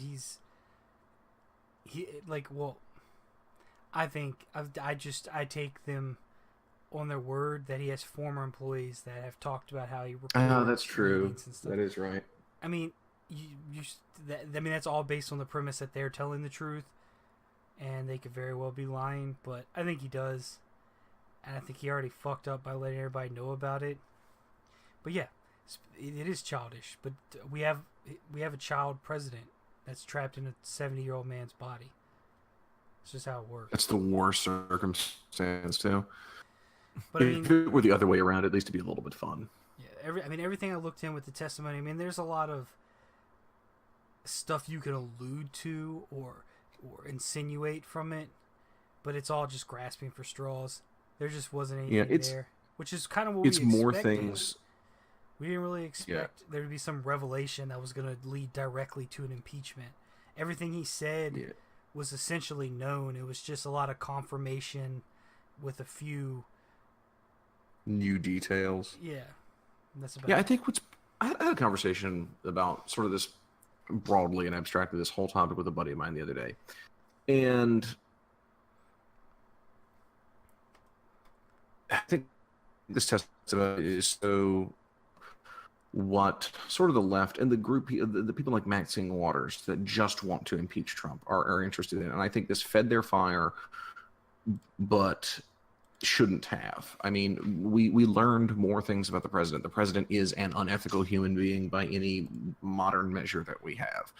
I take them on their word that he has former employees that have talked about how he reported. Oh, that's true. That is right. I mean, that's all based on the premise that they're telling the truth, and they could very well be lying. But I think he does, and I think he already fucked up by letting everybody know about it. But yeah, it is childish. But we have a child president that's trapped in a 70-year-old man's body. It's just how it works. That's the worst circumstance too. But if it were the other way around, at least it'd be a little bit fun. Yeah, everything I looked in with the testimony. I mean, there's a lot of stuff you can allude to or insinuate from it, but it's all just grasping for straws. There just wasn't anything there, which is kind of what we expected. It's more things. We didn't really expect there to be some revelation that was going to lead directly to an impeachment. Everything he said was essentially known. It was just a lot of confirmation with a few new details. Yeah. That's about it. I think I had a conversation about sort of this broadly and abstractly, this whole topic with a buddy of mine the other day. And I think this testimony is so what sort of the left and the group, the people like Maxine Waters that just want to impeach Trump are interested in. And I think this fed their fire, but shouldn't have. I mean, we learned more things about the president. The president is an unethical human being by any modern measure that we have.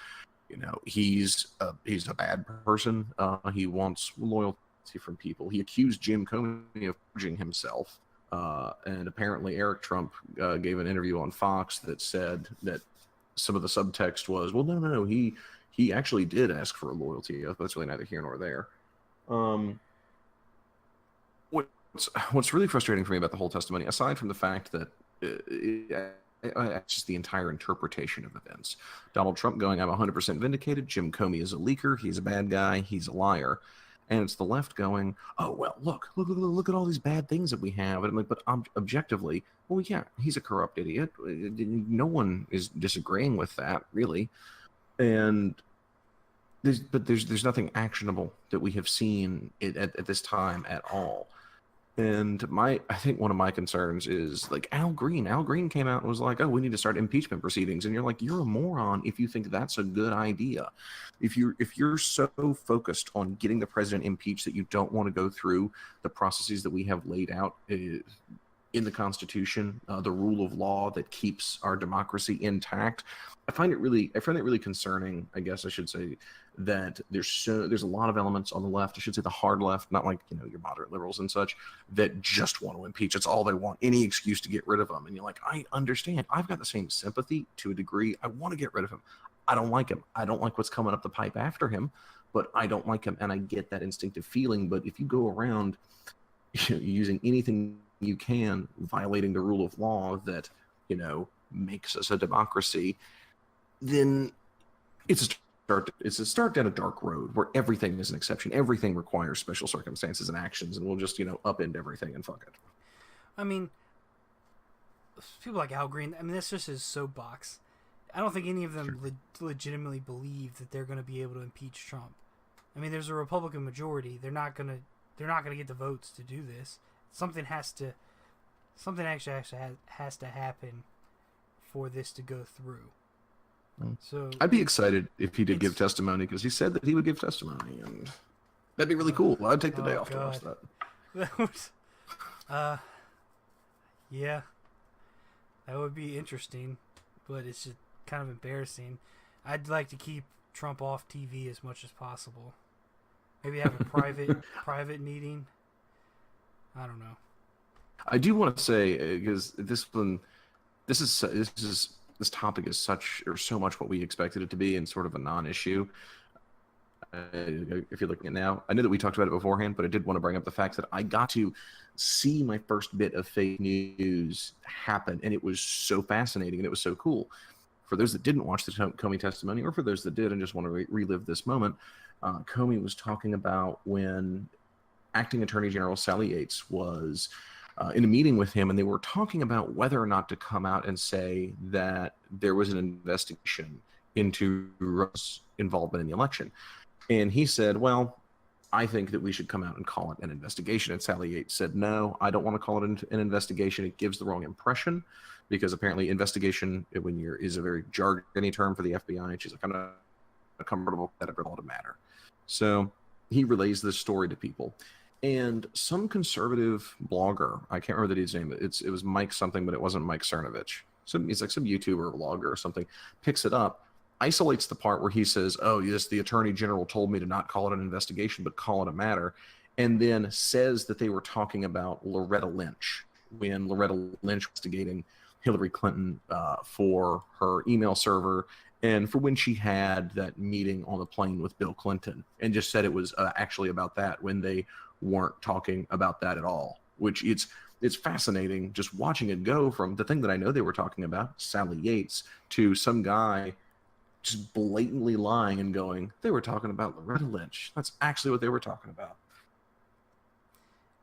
He's a bad person. He wants loyalty from people. He accused Jim Comey of purging himself. And apparently Eric Trump gave an interview on Fox that said that some of the subtext was, well, no, he actually did ask for a loyalty. That's really neither here nor there. What's really frustrating for me about the whole testimony, aside from the fact that it's just the entire interpretation of events. Donald Trump going, I'm 100% vindicated. Jim Comey is a leaker. He's a bad guy. He's a liar. And it's the left going, oh, well, look at all these bad things that we have. And I'm like, but objectively, well, yeah, he's a corrupt idiot. No one is disagreeing with that, really. And there's nothing actionable that we have seen at this time at all. And I think one of my concerns is like Al Green. Al Green came out and was like, oh, we need to start impeachment proceedings. And you're like, you're a moron if you think that's a good idea. If you're so focused on getting the president impeached that you don't want to go through the processes that we have laid out in the Constitution, the rule of law that keeps our democracy intact, I find it really concerning, I guess I should say, that there's a lot of elements on the left, I should say the hard left, not like, your moderate liberals and such, that just want to impeach. It's all they want, any excuse to get rid of them. And you're like, I understand. I've got the same sympathy to a degree. I want to get rid of him. I don't like him. I don't like what's coming up the pipe after him, but I don't like him, and I get that instinctive feeling. But if you go around using anything you can, violating the rule of law that, makes us a democracy, then it's a start down a dark road where everything is an exception. Everything requires special circumstances and actions, and we'll just, upend everything and fuck it. I mean, people like Al Green, that's just his soapbox. I don't think any of them legitimately believe that they're going to be able to impeach Trump. I mean, there's a Republican majority. They're not going to get the votes to do this. Something actually has to happen for this to go through. So I'd be excited if he did give testimony, because he said that he would give testimony, and that'd be really cool. I'd take the day off to watch that. That was, yeah, that would be interesting, but it's just kind of embarrassing. I'd like to keep Trump off TV as much as possible. Maybe have a private meeting. I don't know. I do want to say, because this topic is so much what we expected it to be, and sort of a non-issue. If you're looking at now, I know that we talked about it beforehand, but I did want to bring up the fact that I got to see my first bit of fake news happen, and it was so fascinating and it was so cool. For those that didn't watch the Comey testimony, or for those that did and just want to relive this moment, Comey was talking about when Acting Attorney General Sally Yates was in a meeting with him, and they were talking about whether or not to come out and say that there was an investigation into Russia's involvement in the election. And he said, well, I think that we should come out and call it an investigation. And Sally Yates said, no, I don't want to call it an investigation. It gives the wrong impression, because apparently investigation is a very jargony term for the FBI. And she's like, I'm not comfortable with that at all to matter. So he relays this story to people. And some conservative blogger, I can't remember the dude's name. It was Mike something, but it wasn't Mike Cernovich. He's like some YouTuber blogger or something, picks it up, isolates the part where he says, oh, yes, the attorney general told me to not call it an investigation, but call it a matter. And then says that they were talking about Loretta Lynch, when Loretta Lynch was investigating Hillary Clinton for her email server, and for when she had that meeting on the plane with Bill Clinton, and just said it was actually about that, when they weren't talking about that at all. Which it's fascinating just watching it go from the thing that I know they were talking about, Sally Yates, to some guy just blatantly lying and going, they were talking about Loretta Lynch. That's actually what they were talking about.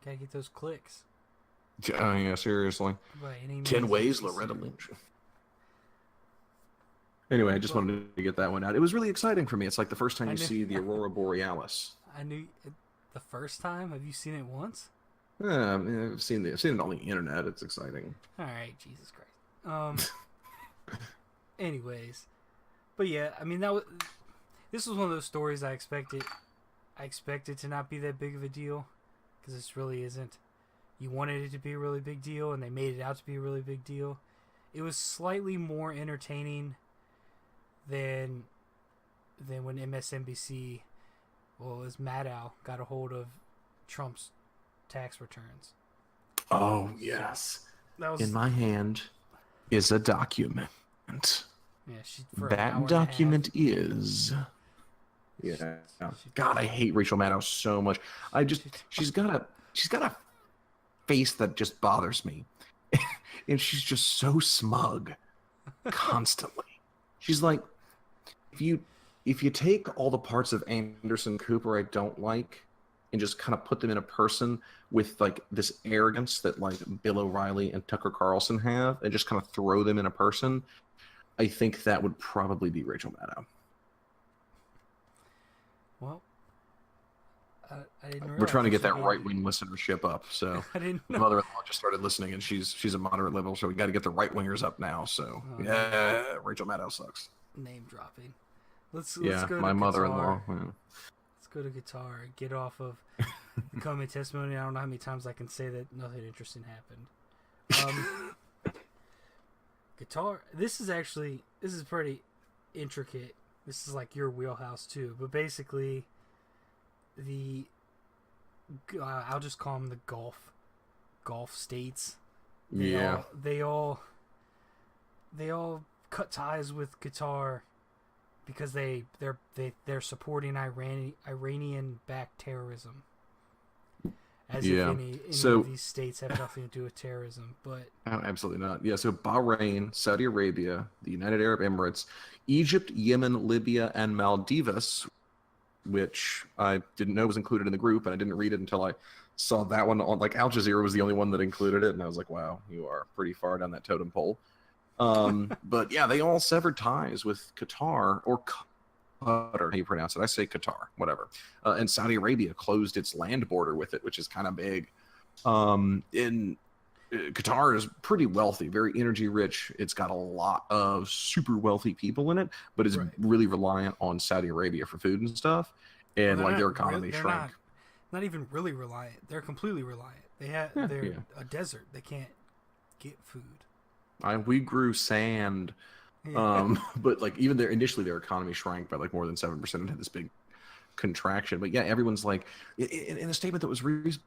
Gotta get those clicks. Yeah, seriously. 10 ways Loretta Lynch. Anyway, I just wanted to get that one out. It was really exciting for me. It's like the first time you see the Aurora Borealis. I knew the first time. Have you seen it once? Yeah, I've seen it on the internet. It's exciting. All right, Jesus Christ. Anyways, but yeah, this was one of those stories I expected to not be that big of a deal, because this really isn't. You wanted it to be a really big deal, and they made it out to be a really big deal. It was slightly more entertaining than when MSNBC, well, it was Maddow, got a hold of Trump's tax returns. Oh, yes. In my hand is a document. Yeah, that document is... Yeah. God, I hate Rachel Maddow so much. She's got a face that just bothers me. And she's just so smug constantly. She's like, if you take all the parts of Anderson Cooper I don't like and just kind of put them in a person with like this arrogance that like Bill O'Reilly and Tucker Carlson have, and just kind of throw them in a person, I think that would probably be Rachel Maddow. Well, I didn't realize we're trying to get that right-wing listenership up, so I didn't know. My mother-in-law just started listening, and she's a moderate level, so we got to get the right-wingers up now. So yeah, Rachel Maddow sucks. Name dropping. Let's yeah, go to my mother-in-law. Yeah. Let's go to guitar and get off of the Comey testimony. I don't know how many times I can say that nothing interesting happened. Guitar. This is pretty intricate. This is like your wheelhouse too. But basically, I'll just call them the Gulf states. They all cut ties with Qatar because they're supporting Iranian-backed terrorism. As if any of these states have nothing to do with terrorism, but absolutely not. Yeah, so Bahrain, Saudi Arabia, the United Arab Emirates, Egypt, Yemen, Libya, and Maldives, which I didn't know was included in the group, and I didn't read it until I saw that one on, like, Al Jazeera was the only one that included it, and I was like, wow, you are pretty far down that totem pole. But yeah, they all severed ties with Qatar, or Qatar, how you pronounce it. I say Qatar, whatever. And Saudi Arabia closed its land border with it, which is kind of big. Qatar is pretty wealthy, very energy rich. It's got a lot of super wealthy people in it, but it's really reliant on Saudi Arabia for food and stuff. And like their economy shrank. Not even really reliant. They're completely reliant. They're a desert. They can't get food. We grew sand. Yeah. But like even initially their economy shrank by like more than 7% and had this big contraction. But yeah, everyone's like, in a statement that was released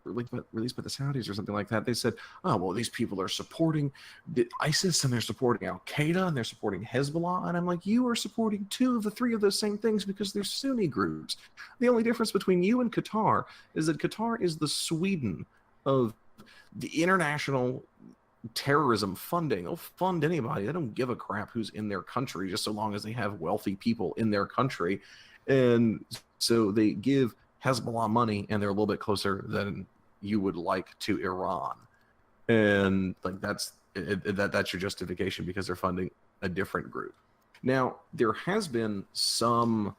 by the Saudis or something like that, they said, oh, well, these people are supporting ISIS and they're supporting Al Qaeda and they're supporting Hezbollah. And I'm like, you are supporting 2 of the 3 of those same things because they're Sunni groups. The only difference between you and Qatar is that Qatar is the Sweden of the international terrorism funding. They'll fund anybody. They don't give a crap who's in their country, just so long as they have wealthy people in their country. And so they give Hezbollah money, and they're a little bit closer than you would like to Iran. And like that's your justification, because they're funding a different group. Now, there has been some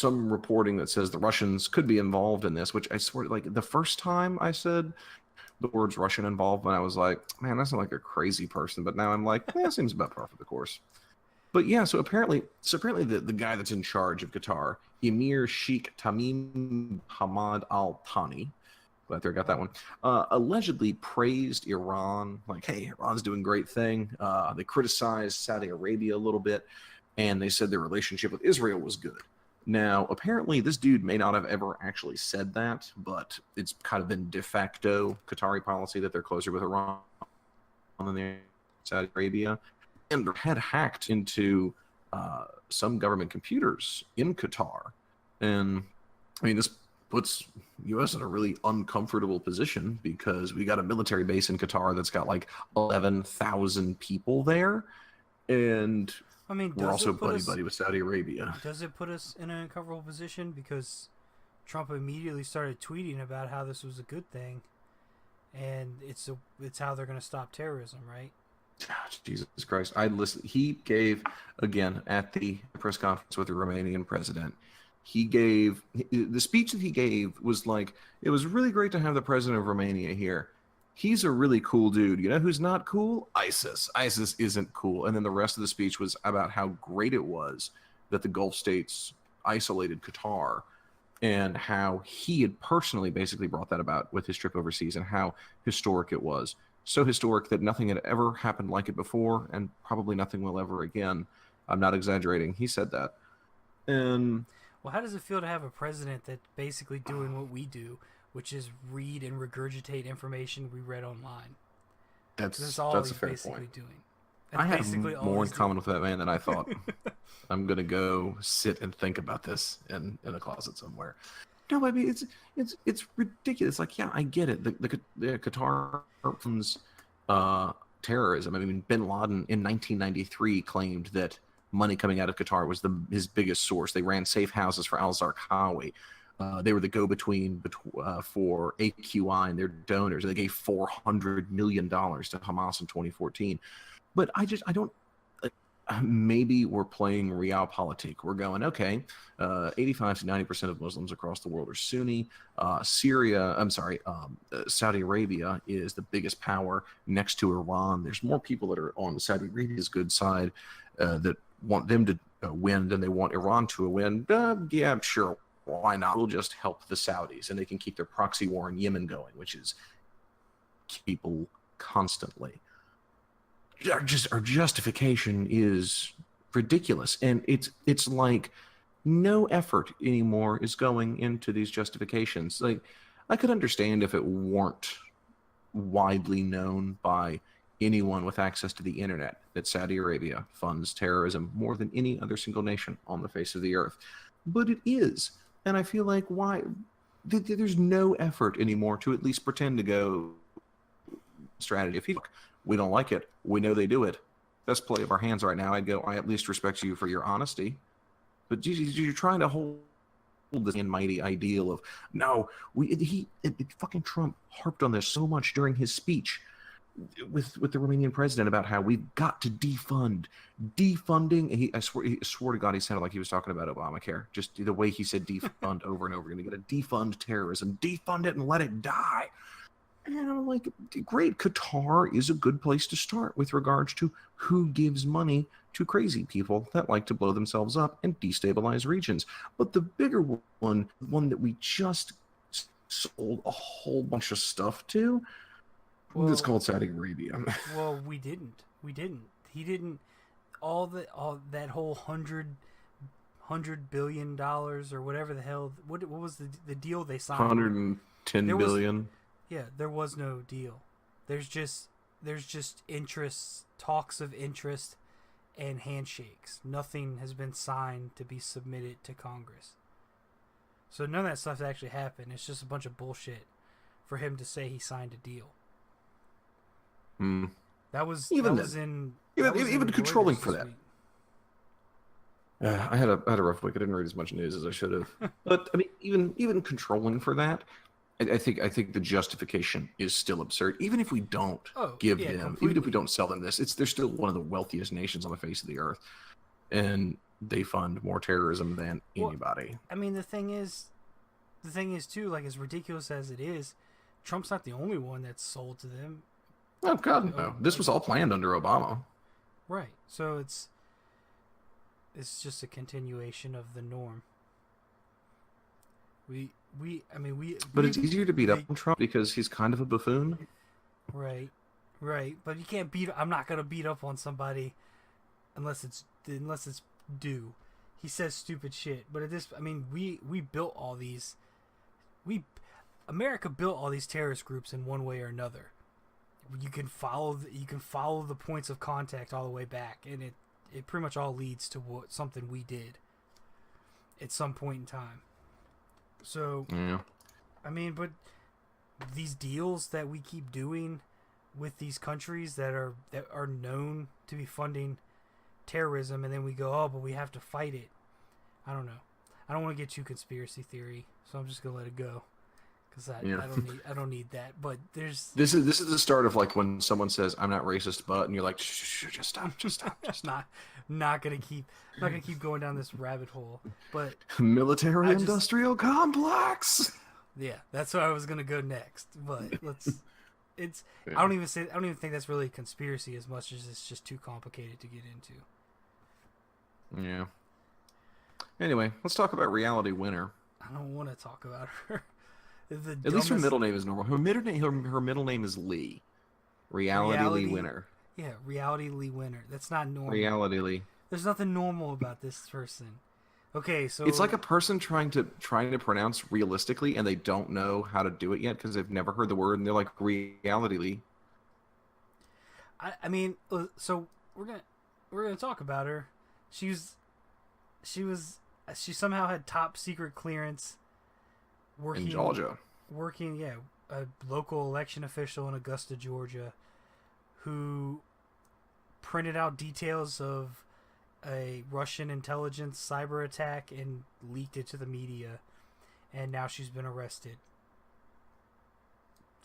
reporting that says the Russians could be involved in this, which I swear, like the first time I said the words Russian involvement, I was like, man, that's not like a crazy person. But now I'm like, yeah, it seems about par for the course. But yeah, so apparently the guy that's in charge of Qatar, Emir Sheikh Tamim Hamad Al Thani, glad I got that one, allegedly praised Iran, like, hey, Iran's doing a great thing. They criticized Saudi Arabia a little bit, and they said their relationship with Israel was good. Now, apparently, this dude may not have ever actually said that, but it's kind of been de facto Qatari policy that they're closer with Iran than Saudi Arabia. And had hacked into some government computers in Qatar. And, I mean, this puts U.S. in a really uncomfortable position because we got a military base in Qatar that's got like 11,000 people there. And I mean, we're also buddy-buddy with Saudi Arabia. Does it put us in an uncomfortable position? Because Trump immediately started tweeting about how this was a good thing, and it's how they're going to stop terrorism, right? Oh, Jesus Christ. I listened. He gave, again, at the press conference with the Romanian president, he gave, the speech that he gave was like, it was really great to have the president of Romania here. He's a really cool dude. You know who's not cool? ISIS. ISIS isn't cool. And then the rest of the speech was about how great it was that the Gulf states isolated Qatar, and how he had personally basically brought that about with his trip overseas, and how historic it was. So historic that nothing had ever happened like it before, and probably nothing will ever again. I'm not exaggerating. He said that. And well, how does it feel to have a president that's basically doing what we do, which is read and regurgitate information we read online? That's all a he's fair basically point. doing. I have more in common with that man than I thought. I'm gonna go sit and think about this in a closet somewhere. No, I mean it's ridiculous. Like, yeah, I get it. The Qatar funds terrorism. I mean, Bin Laden in 1993 claimed that money coming out of Qatar was his biggest source. They ran safe houses for al-Zarqawi. They were the go-between for AQI and their donors. They gave $400 million to Hamas in 2014. But I don't. Maybe we're playing realpolitik. We're going, okay, 85 to 90% of Muslims across the world are Sunni. Saudi Arabia is the biggest power next to Iran. There's more people that are on Saudi Arabia's good side that want them to win than they want Iran to win. Yeah, sure. Why not? We'll just help the Saudis, and they can keep their proxy war in Yemen going, which is people constantly. Our justification is ridiculous, and it's like no effort anymore is going into these justifications. Like, I could understand if it weren't widely known by anyone with access to the internet that Saudi Arabia funds terrorism more than any other single nation on the face of the earth. But it is. And I feel like there's no effort anymore to at least pretend to go strategy. If we don't like it, we know they do it. Best play of our hands right now. I'd go, I at least respect you for your honesty. But you're trying to hold this mighty ideal of, no, fucking Trump harped on this so much during his speech with the Romanian president about how we've got to defunding. I swear to God, he sounded like he was talking about Obamacare. Just the way he said defund over and over again. You got to defund terrorism, defund it and let it die. And I'm like, great, Qatar is a good place to start with regards to who gives money to crazy people that like to blow themselves up and destabilize regions. But the bigger one that we just sold a whole bunch of stuff to, it's called Saudi Arabia. Well, we didn't. He didn't. All that whole $100 billion or whatever the hell. What was the deal they signed? 110 billion. Yeah, there was no deal. There's just interests, talks of interest, and handshakes. Nothing has been signed to be submitted to Congress. So none of that stuff actually happened. It's just a bunch of bullshit for him to say he signed a deal. That was even controlling for that. I had a rough week. I didn't read as much news as I should have. But I mean, even controlling for that, I think the justification is still absurd. Even if we don't even if we don't sell them this, they're still one of the wealthiest nations on the face of the earth, and they fund more terrorism than anybody. I mean, the thing is too, like, as ridiculous as it is, Trump's not the only one that's sold to them. Oh God, no! This was all planned under Obama. Right. So it's just a continuation of the norm. But it's easier to beat up on Trump because he's kind of a buffoon. Right. But you can't I'm not gonna beat up on somebody unless it's due. He says stupid shit. But we built all these. America built all these terrorist groups in one way or another. You can follow the points of contact all the way back, and it pretty much all leads to something we did at some point in time. So, yeah. But these deals that we keep doing with these countries that are known to be funding terrorism, and then we go, but we have to fight it. I don't know. I don't want to get too conspiracy theory, so I'm just gonna let it go. Because I don't need that. But this is the start of, like, when someone says I'm not racist, but, and you're like, shh, just stop. not gonna keep going down this rabbit hole. But military industrial complex. Yeah, that's where I was gonna go next. But it's yeah. I don't even think that's really a conspiracy as much as it's just too complicated to get into. Yeah. Anyway, let's talk about Reality Winner. I don't want to talk about her. At least her middle name is normal. Her middle name is Lee. Reality Lee Winner. Yeah, Reality Lee Winner. That's not normal. Reality Lee. There's nothing normal about this person. Okay, so it's like a person trying to pronounce realistically, and they don't know how to do it yet because they've never heard the word, and they're like, Reality Lee. So we're gonna talk about her. She somehow had top secret clearance. In Georgia. A local election official in Augusta, Georgia, who printed out details of a Russian intelligence cyber attack and leaked it to the media, and now she's been arrested.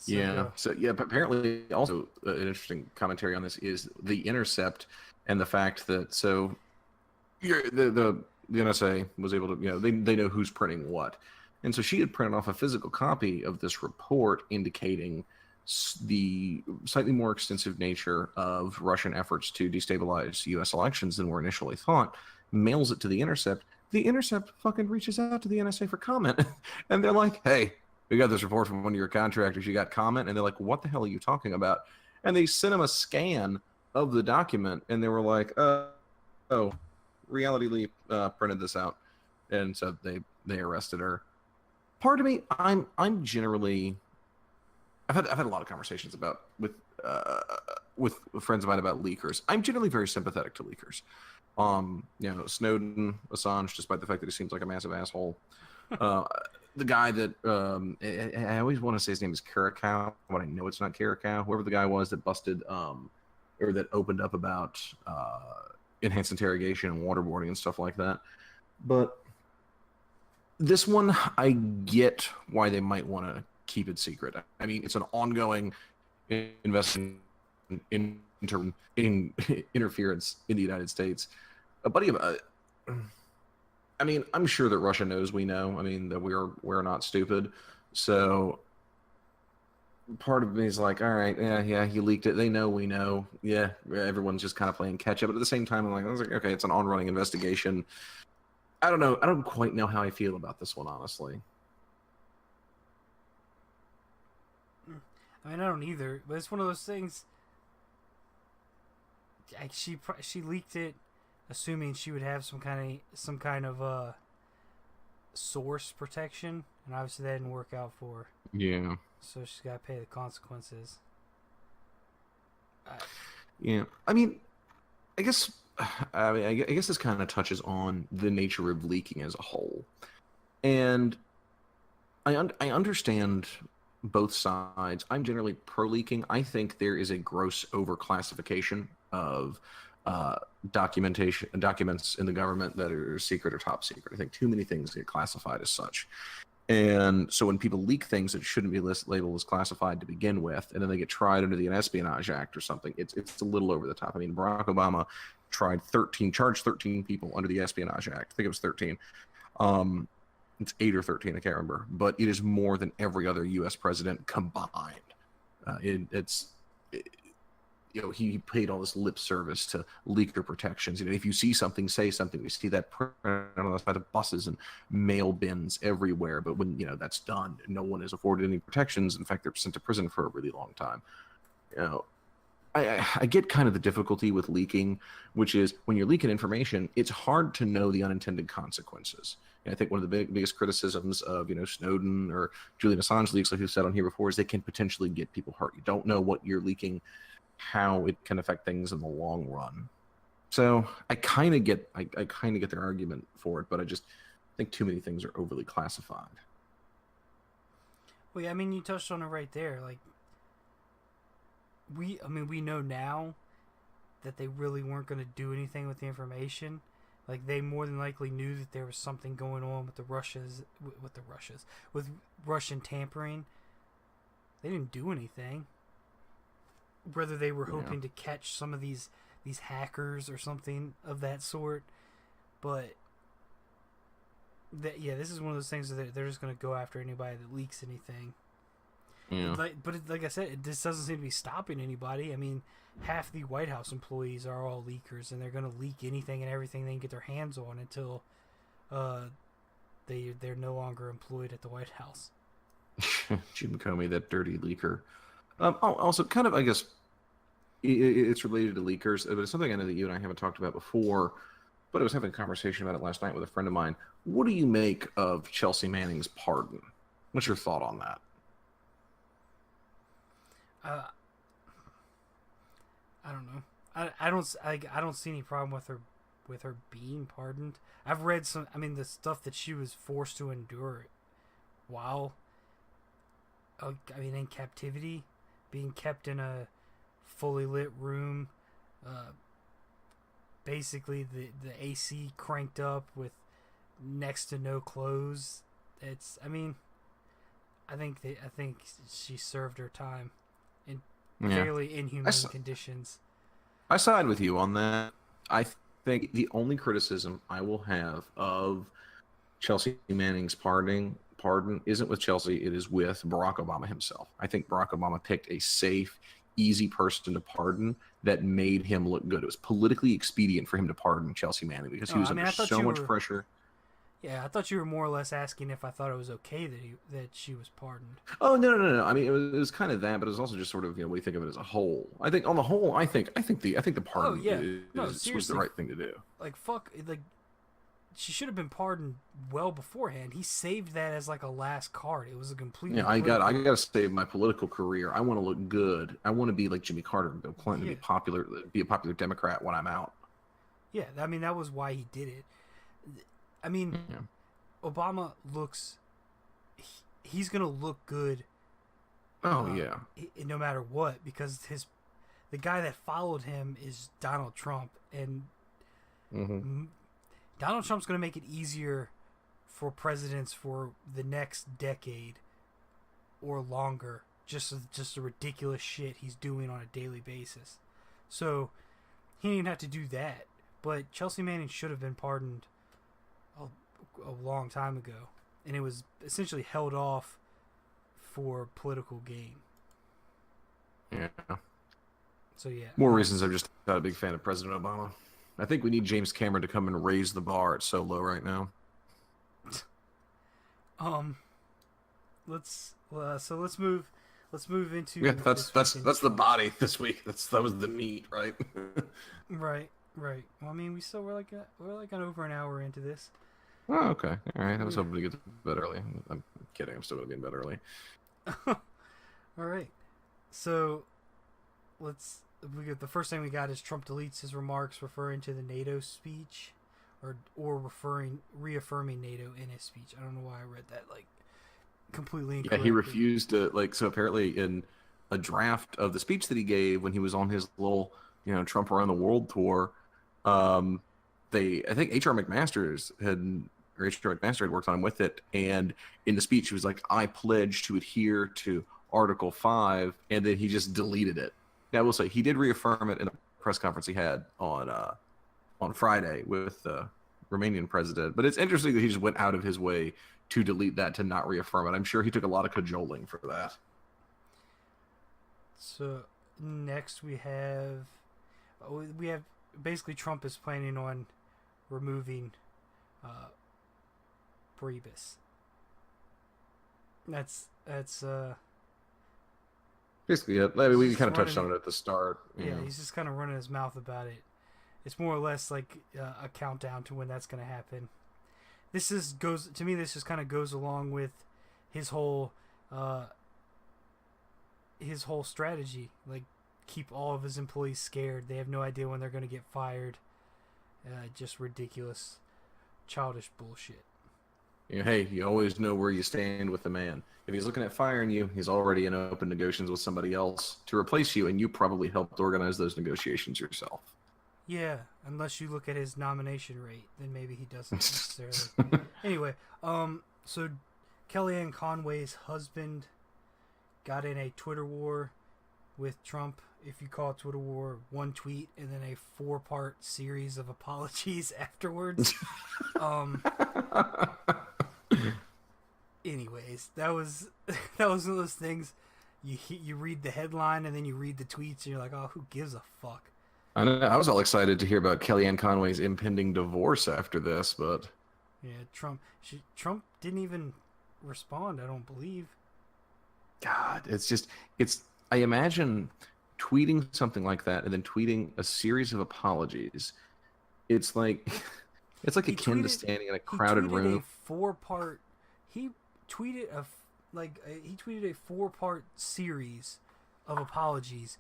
But apparently also an interesting commentary on this is The Intercept and the fact that the NSA was able to, they know who's printing what. And so she had printed off a physical copy of this report indicating the slightly more extensive nature of Russian efforts to destabilize U.S. elections than were initially thought, mails it to The Intercept. The Intercept fucking reaches out to the NSA for comment. And they're like, hey, we got this report from one of your contractors. You got comment? And they're like, what the hell are you talking about? And they sent him a scan of the document, and they were like, Reality Lee printed this out. And so they arrested her. Part of me, I'm generally, I've had a lot of conversations with with friends of mine about leakers. I'm generally very sympathetic to leakers. Snowden, Assange, despite the fact that he seems like a massive asshole. The guy that I always want to say his name is Karakau, but I know it's not Karakau. Whoever the guy was that busted or that opened up about enhanced interrogation and waterboarding and stuff like that. But this one, I get why they might want to keep it secret. I mean, it's an ongoing investigation in interference in the United States. A buddy of I mean, I'm sure that Russia knows we know. I mean, that we're not stupid. So part of me is like, all right, yeah, he leaked it. They know we know. Yeah, everyone's just kind of playing catch up. But at the same time, I was like, okay, it's an on-running investigation. I don't know. I don't quite know how I feel about this one, honestly. I mean, I don't either. But it's one of those things. She leaked it, assuming she would have some kind of source protection, and obviously that didn't work out for her. Yeah. So she's got to pay the consequences. Yeah. I mean, I guess this kind of touches on the nature of leaking as a whole, and I understand both sides. I'm generally pro leaking. I think there is a gross overclassification of documents in the government that are secret or top secret. I think too many things get classified as such. And so when people leak things that shouldn't be labeled as classified to begin with, and then they get tried under the Espionage Act or something, it's a little over the top. I mean, Barack Obama charged 13 people under the Espionage Act. I think it was 13. It's 8 or 13, I can't remember. But it is more than every other U.S. president combined. He paid all this lip service to leaker protections. If you see something, say something. We see that on the side of buses and mail bins everywhere. But when that's done, no one is afforded any protections. In fact, they're sent to prison for a really long time. I get kind of the difficulty with leaking, which is when you're leaking information, it's hard to know the unintended consequences. And I think one of the biggest criticisms of Snowden or Julian Assange leaks, like we've said on here before, is they can potentially get people hurt. You don't know what you're leaking, how it can affect things in the long run. So I kind of get their argument for it, but I just think too many things are overly classified. Well, yeah, I mean, you touched on it right there. Like, we know now that they really weren't going to do anything with the information. Like, they more than likely knew that there was something going on with with Russian tampering. They didn't do anything. Whether they were hoping to catch some of these hackers or something of that sort, but this is one of those things that they're just going to go after anybody that leaks anything. Yeah. Like I said, this doesn't seem to be stopping anybody. I mean, half the White House employees are all leakers, and they're going to leak anything and everything they can get their hands on until they're no longer employed at the White House. Jim Comey, that dirty leaker. Also, kind of, I guess, it's related to leakers, but it's something I know that you and I haven't talked about before, but I was having a conversation about it last night with a friend of mine. What do you make of Chelsea Manning's pardon? What's your thought on that? I don't know. I don't see any problem with her being pardoned. I've read the stuff that she was forced to endure while in captivity, being kept in a fully lit room, basically the AC cranked up with next to no clothes. I think she served her time in fairly inhumane conditions. I side with you on that. I think the only criticism I will have of Chelsea Manning's pardon isn't with Chelsea, it is with Barack Obama himself. I think Barack Obama picked a safe, easy person to pardon that made him look good. It was politically expedient for him to pardon Chelsea Manning because he was under so much pressure. Yeah, I thought you were more or less asking if I thought it was okay that she was pardoned. Oh, no. I mean, it was kind of that, but it was also just sort of, what do you think of it as a whole? I think on the whole, I think the pardon was the right thing to do. Like, fuck, like, she should have been pardoned well beforehand. He saved that as like a last card. It was a completely. Yeah, I got to save my political career. I want to look good. I want to be like Jimmy Carter and Bill Clinton, Yeah. be a popular Democrat when I'm out. Yeah, I mean that was why he did it. I mean, Yeah. Obama looks. He's gonna look good. Oh yeah. No matter what, because the guy that followed him is Donald Trump, and Donald Trump's going to make it easier for presidents for the next decade or longer. Just the ridiculous shit he's doing on a daily basis. So he didn't have to do that. But Chelsea Manning should have been pardoned a long time ago, and it was essentially held off for political gain. Yeah. So yeah. More reasons I'm just not a big fan of President Obama. I think we need James Cameron to come and raise the bar. It's so low right now. Let's move into That's the body this week. That was the meat, right? right. Well, I mean, we're like over an hour into this. Oh, okay. All right. I was hoping to get to bed early. I'm kidding. I'm still gonna be in bed early. All right. So the first thing we got is Trump deletes his remarks referring to the NATO speech, or reaffirming NATO in his speech. I don't know why I read that like completely incorrectly. Yeah, he refused to so apparently in a draft of the speech that he gave when he was on his little Trump around the world tour, I think H.R. McMaster had worked on him with it, and in the speech he was like, I pledge to adhere to Article 5, and then he just deleted it. I will say he did reaffirm it in a press conference he had on Friday with the Romanian president. But it's interesting that he just went out of his way to delete that, to not reaffirm it. I'm sure he took a lot of cajoling for that. So next we have basically Trump is planning on removing Priebus. That's basically it. I mean, we kind of touched on it at the start. Yeah, he's just kind of running his mouth about it. It's more or less like a countdown to when that's going to happen. This just kind of goes along with his whole strategy. Like, keep all of his employees scared. They have no idea when they're going to get fired. Just ridiculous, childish bullshit. Hey, you always know where you stand with the man. If he's looking at firing you, he's already in open negotiations with somebody else to replace you, and you probably helped organize those negotiations yourself. Yeah, unless you look at his nomination rate, then maybe he doesn't necessarily. Anyway, so Kellyanne Conway's husband got in a Twitter war with Trump. If you call a Twitter war one tweet and then a 4-part series of apologies afterwards. Anyways, that was one of those things. You read the headline and then you read the tweets and you're like, oh, who gives a fuck? I know. I was all excited to hear about Kellyanne Conway's impending divorce after this, but yeah, Trump didn't even respond. I don't believe. God, I imagine tweeting something like that and then tweeting a series of apologies. It's like akin to standing in a crowded room. He tweeted a 4-part series of apologies.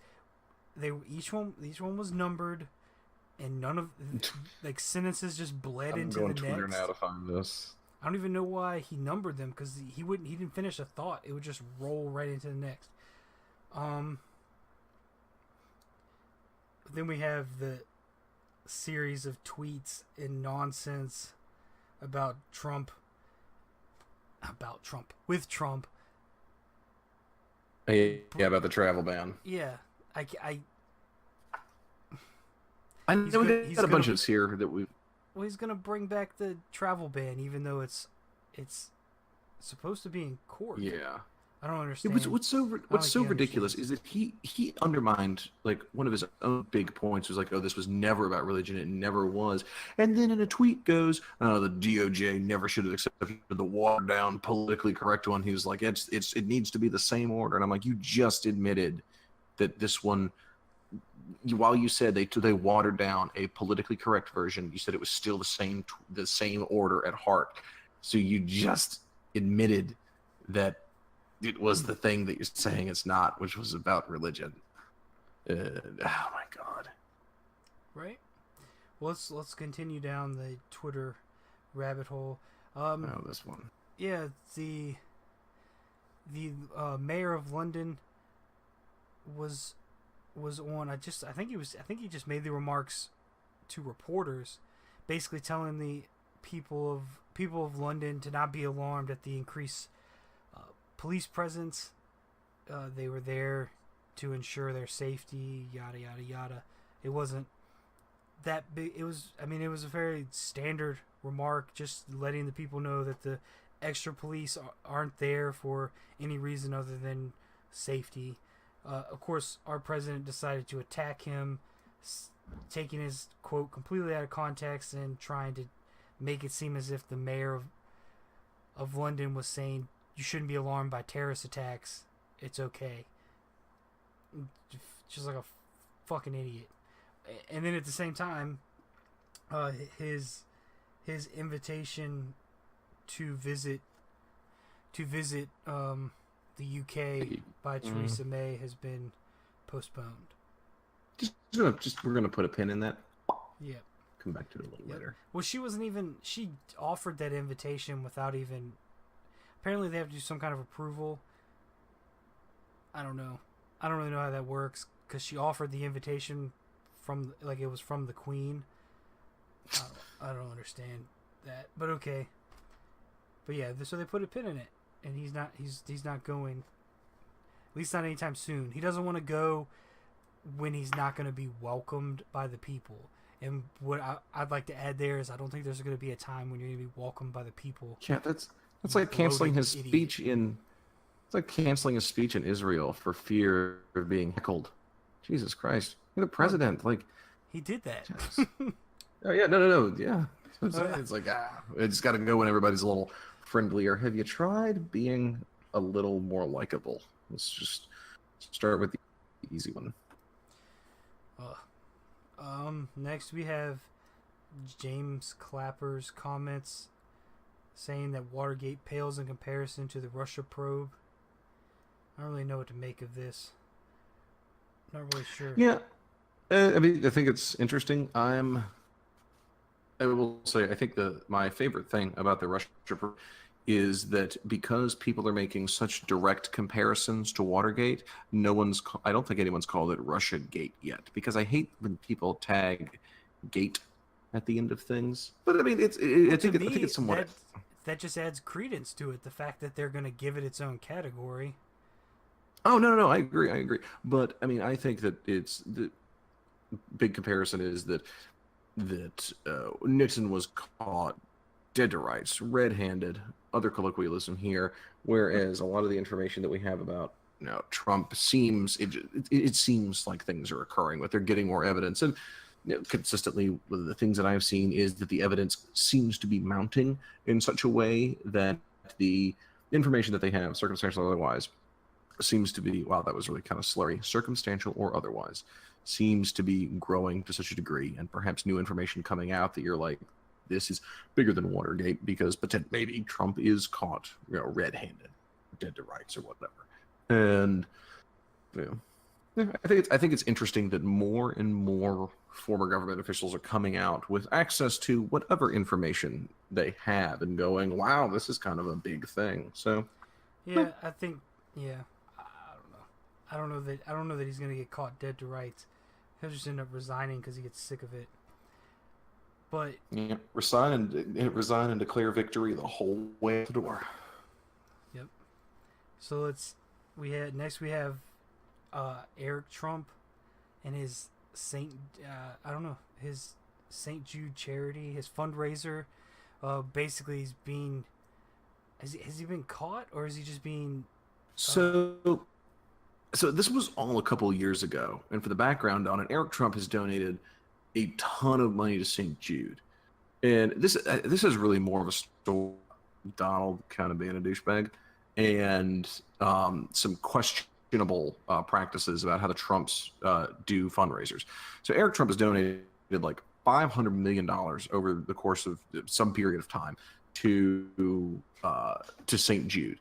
Each one was numbered, and none of like sentences just bled into the next. I'm going Twitter now to find this. I don't even know why he numbered them, because he didn't finish a thought. It would just roll right into the next. Then we have the series of tweets and nonsense about Trump. With Trump. Yeah, about the travel ban. Yeah, I know we got a bunch of us here that we. Well, he's gonna bring back the travel ban, even though it's supposed to be in court. Yeah, I don't understand. What's so ridiculous is that he undermined, like, one of his own big points was like, oh, this was never about religion, it never was, and then in a tweet goes, the DOJ never should have accepted the watered down politically correct one. He was like, it needs to be the same order, and I'm like, you just admitted that this one while you said they watered down a politically correct version, you said it was still the same order at heart. So you just admitted that it was the thing that you're saying it's not, which was about religion. Oh my God. Right. Well, let's continue down the Twitter rabbit hole. This one. Yeah, the mayor of London was on. I think he just made the remarks to reporters, basically telling the people of London to not be alarmed at the increased police presence. They were there to ensure their safety. Yada yada yada. It wasn't that big. It was a very standard remark, just letting the people know that the extra police aren't there for any reason other than safety. Of course, our president decided to attack him, taking his quote completely out of context and trying to make it seem as if the mayor of London was saying you shouldn't be alarmed by terrorist attacks. It's okay. Just like a fucking idiot. And then at the same time, his invitation to visit the UK by Theresa May has been postponed. We're gonna put a pin in that. Yeah. Come back to it a little later. Well, she offered that invitation without even. Apparently, they have to do some kind of approval. I don't know. I don't really know how that works because she offered the invitation it was from the Queen. I don't understand that, but okay. But yeah, so they put a pin in it, and he's not going. At least not anytime soon. He doesn't want to go when he's not going to be welcomed by the people. And what I'd like to add there is I don't think there's going to be a time when you're going to be welcomed by the people. Yeah, that's like canceling his speech in. It's like canceling his speech in Israel for fear of being heckled. Jesus Christ, you're the president. Like he did that. Oh yeah, no, yeah. It's like it's got to go when everybody's a little friendlier. Have you tried being a little more likable? Let's just start with the easy one. Next we have James Clapper's comments saying that Watergate pales in comparison to the Russia probe. I don't really know what to make of this. I'm not really sure. Yeah, I think it's interesting. I will say I think my favorite thing about the Russia probe is that because people are making such direct comparisons to Watergate, I don't think anyone's called it Russia Gate yet, because I hate when people tag gate at the end of things. But I mean, I think it's somewhat. That just adds credence to it. The fact that they're going to give it its own category. Oh no, I agree. But I mean, I think that it's the big comparison is that Nixon was caught dead to rights, red-handed. Other colloquialism here, whereas a lot of the information that we have about Trump seems like things are occurring, but they're getting more evidence, and consistently the things that I've seen is that the evidence seems to be mounting in such a way that the information that they have, circumstantial or otherwise, seems to be, wow, that was really kind of slurry, circumstantial or otherwise, seems to be growing to such a degree, and perhaps new information coming out that you're like, this is bigger than Watergate because maybe Trump is caught, red-handed, dead to rights or whatever. And I think it's interesting that more and more former government officials are coming out with access to whatever information they have and going, wow, this is kind of a big thing. So yeah, I think I don't know that he's gonna get caught dead to rights. He'll just end up resigning because he gets sick of it. But yeah, resign and declare victory the whole way out the door. Yep. So we have Eric Trump and his his St. Jude charity, his fundraiser. Basically, has he been caught or is he just being? So this was all a couple of years ago, and for the background on it, Eric Trump has donated a ton of money to St. Jude, and this is really more of a story. Donald kind of being a douchebag, and some questions practices about how the Trumps do fundraisers. So Eric Trump has donated like $500 million over the course of some period of time to St. Jude.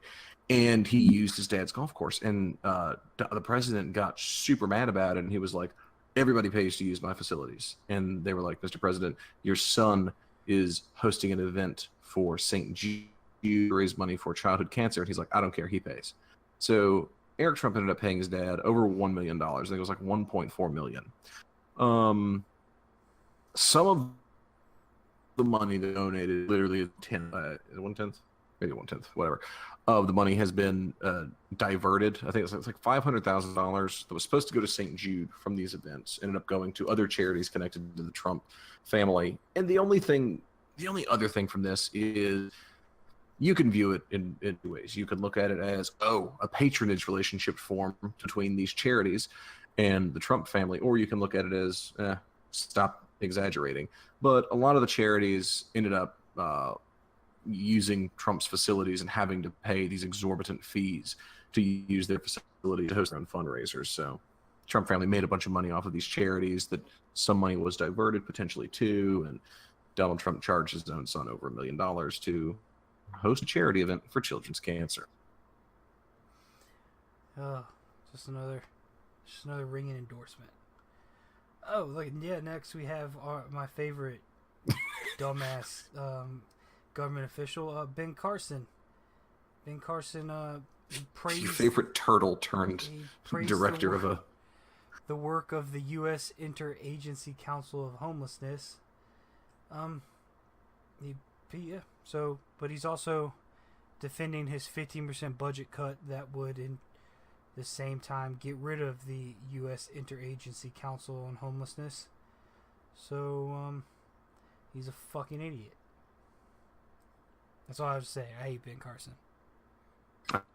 And he used his dad's golf course. And the president got super mad about it. And he was like, everybody pays to use my facilities. And they were like, Mr. President, your son is hosting an event for St. Jude to raise money for childhood cancer. And he's like, I don't care. He pays. So Eric Trump ended up paying his dad over $1 million. I think it was like $1.4 million. Some of the money they donated, literally 1/10, maybe 1/10, whatever, of the money has been diverted. I think it's like $500,000 that was supposed to go to St. Jude from these events ended up going to other charities connected to the Trump family. And the only other thing from this is you can view it in two ways. You can look at it as, a patronage relationship formed between these charities and the Trump family, or you can look at it as, stop exaggerating. But a lot of the charities ended up using Trump's facilities and having to pay these exorbitant fees to use their facility to host their own fundraisers. So the Trump family made a bunch of money off of these charities that some money was diverted potentially to, and Donald Trump charged his own son over $1 million to host a charity event for children's cancer. Just another ringing endorsement. Oh, look, yeah, next we have my favorite dumbass government official, Ben Carson. Ben Carson praised... Your favorite turtle turned director of the work of the U.S. Interagency Council of Homelessness. But he's also defending his 15% budget cut that would, in the same time, get rid of the U.S. Interagency Council on Homelessness. So, he's a fucking idiot. That's all I have to say. I hate Ben Carson.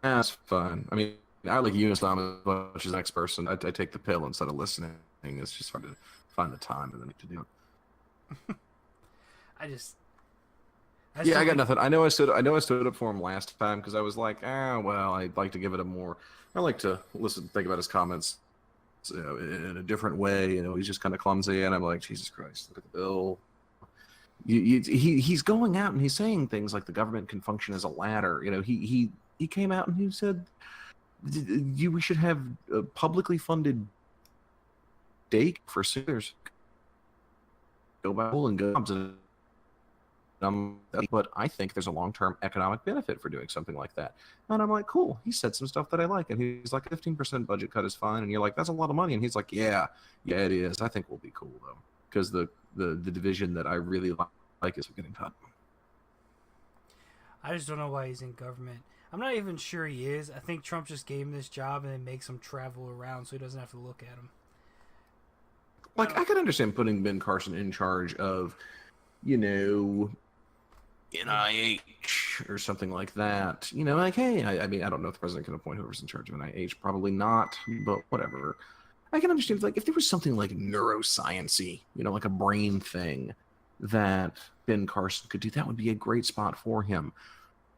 That's fine. I mean, I like Unislam as much as the next person. I take the pill instead of listening. It's just hard to find the time and the need to do it. I got nothing. I know I stood up for him last time because I was like, well, I'd like to give it I like to think about his comments in a different way. He's just kind of clumsy, and I'm like, Jesus Christ, look at the bill. He's going out and he's saying things like the government can function as a ladder. He came out and he said we should have a publicly funded daycare for seniors. Go back and jobs. But I think there's a long-term economic benefit for doing something like that. And I'm like, cool. He said some stuff that I like. And he's like, 15% budget cut is fine. And you're like, that's a lot of money. And he's like, yeah, it is. I think we'll be cool, though. Because the division that I really like is getting cut. I just don't know why he's in government. I'm not even sure he is. I think Trump just gave him this job and then makes him travel around so he doesn't have to look at him. Like, I could understand putting Ben Carson in charge of, NIH or something like that. Like, hey, I mean, I don't know if the president can appoint whoever's in charge of NIH. Probably not, but whatever. I can understand, like, if there was something like neuroscience-y, like a brain thing that Ben Carson could do, that would be a great spot for him.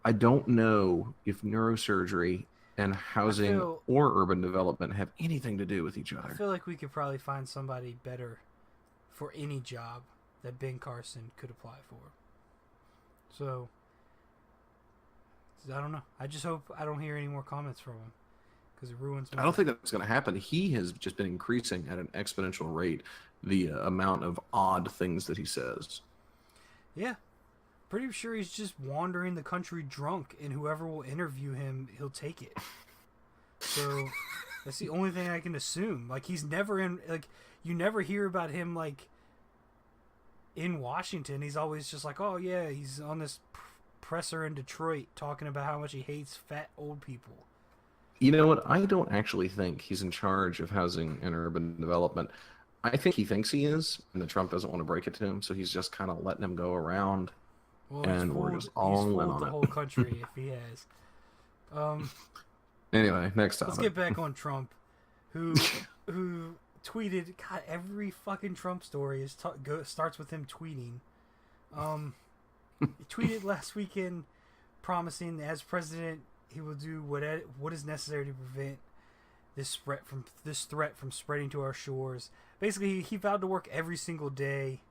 I don't know if neurosurgery and housing or urban development have anything to do with each other. I feel like we could probably find somebody better for any job that Ben Carson could apply for. So, I don't know. I just hope I don't hear any more comments from him because it ruins my... I don't think that's going to happen. He has just been increasing at an exponential rate the amount of odd things that he says. Yeah. Pretty sure he's just wandering the country drunk, and whoever will interview him, he'll take it. So, that's the only thing I can assume. Like, he's never in... Like, you never hear about him, like... in Washington. He's always just like, oh yeah, he's on this presser in Detroit talking about how much he hates fat old people. You know what? I don't actually think he's in charge of housing and urban development. I think he thinks he is, and that Trump doesn't want to break it to him, so he's just kind of letting him go around, and we're just all in on it. The whole country if he has. Anyway, next topic. Let's get back on Trump, who tweeted. God, every fucking Trump story starts with him tweeting. He tweeted last weekend, promising as president he will do what is necessary to prevent this threat from spreading to our shores. Basically, he vowed to work every single day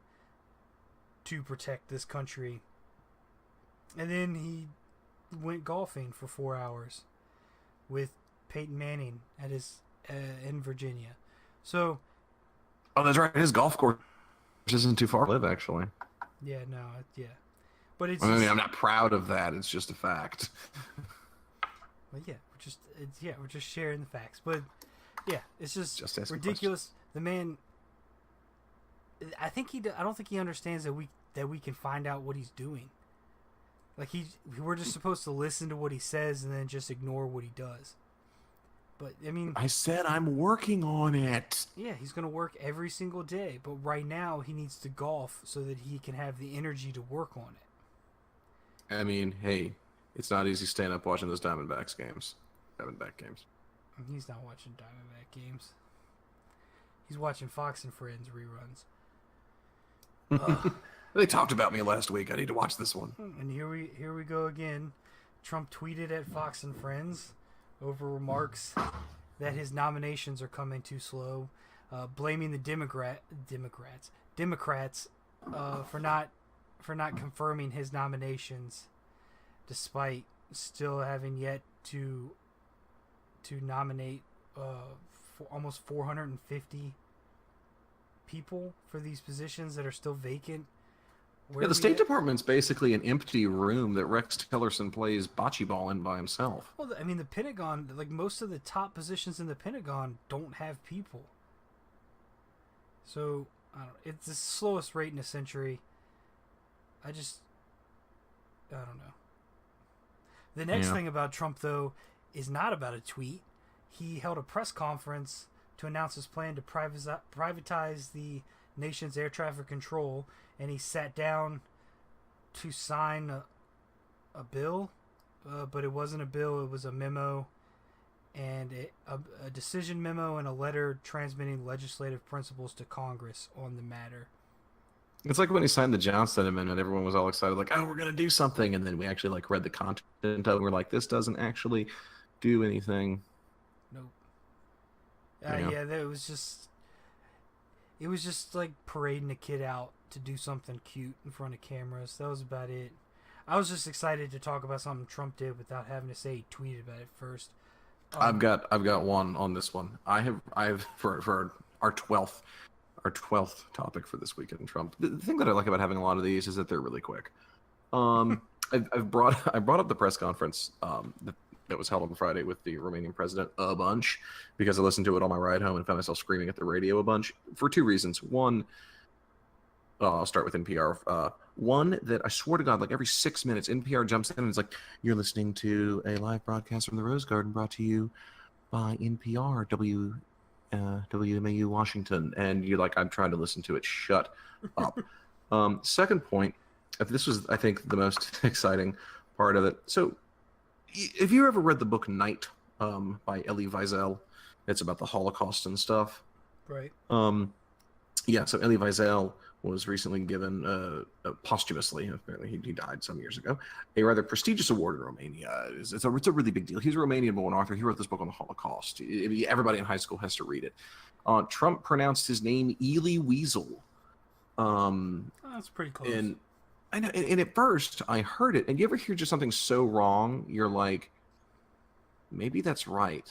to protect this country. And then he went golfing for 4 hours with Peyton Manning at his in Virginia. So, oh, that's right. His golf course isn't too far to live, actually. Yeah, no, yeah, but it's. I mean, I'm not proud of that. It's just a fact. Well, yeah, we're just sharing the facts. But yeah, it's just ridiculous. The man. I don't think he understands that we can find out what he's doing. Like we're just supposed to listen to what he says and then just ignore what he does. But I mean, I said I'm working on it. Yeah, he's gonna work every single day, but right now he needs to golf so that he can have the energy to work on it. I mean, hey, it's not easy staying up watching those Diamondback games. He's not watching Diamondback games. He's watching Fox and Friends reruns. They talked about me last week. I need to watch this one. And here we go again. Trump tweeted at Fox and Friends over remarks that his nominations are coming too slow, blaming the Democrats for not confirming his nominations, despite still having yet to nominate almost 450 people for these positions that are still vacant. Yeah, the State Department's basically an empty room that Rex Tillerson plays bocce ball in by himself. Well, I mean, the Pentagon, like most of the top positions in the Pentagon don't have people. So, it's the slowest rate in a century. I don't know. The next thing about Trump, though, is not about a tweet. He held a press conference to announce his plan to privatize the nation's air traffic control, and he sat down to sign a bill, but it wasn't a bill, it was a memo, and a decision memo and a letter transmitting legislative principles to Congress on the matter. It's like when he signed the Johnson Amendment, everyone was all excited, like, oh, we're going to do something, and then we actually read the content of it, and we're like, this doesn't actually do anything. Nope. Yeah, it was just like parading a kid out to do something cute in front of cameras. That was about it. I was just excited to talk about something Trump did without having to say he tweeted about it first. I've got one on this one. I have for our 12th topic for this week in Trump. The thing that I like about having a lot of these is that they're really quick. I brought up the press conference that was held on Friday with the Romanian president a bunch because I listened to it on my ride home and found myself screaming at the radio a bunch for two reasons. One, I'll start with NPR. One, that I swear to God, like every 6 minutes, NPR jumps in and it's like, you're listening to a live broadcast from the Rose Garden brought to you by NPR, WMAU Washington. And you're like, I'm trying to listen to it. Shut up. Second point, this was, I think, the most exciting part of it. So, have you ever read the book Night by Elie Wiesel? It's about the Holocaust and stuff. Right. Yeah, so Elie Wiesel was recently given, posthumously, apparently he died some years ago, a rather prestigious award in Romania. It's a really big deal. He's a Romanian-born author. He wrote this book on the Holocaust. Everybody in high school has to read it. Trump pronounced his name Elie Wiesel. That's pretty close. And I know, and at first I heard it, and you ever hear just something so wrong, you're like, maybe that's right.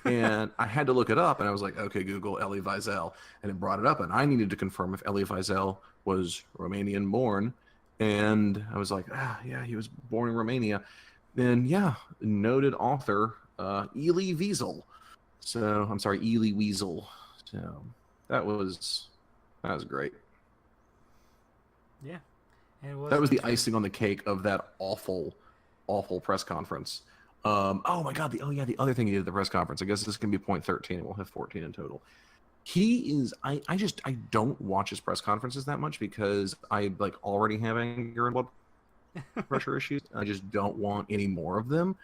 And I had to look it up, and I was like, okay, Google Elie Wiesel, and it brought it up, and I needed to confirm if Elie Wiesel was Romanian born, and I was like, yeah, he was born in Romania. Then, yeah, noted author, Elie Wiesel. So, I'm sorry, Elie Wiesel. So, that was great. Yeah. That was the icing on the cake of that awful, awful press conference. Oh my God! The other thing he did at the press conference. I guess this can be point 13, and we'll have 14 in total. He is. I don't watch his press conferences that much because I already have anger and blood pressure issues. I just don't want any more of them.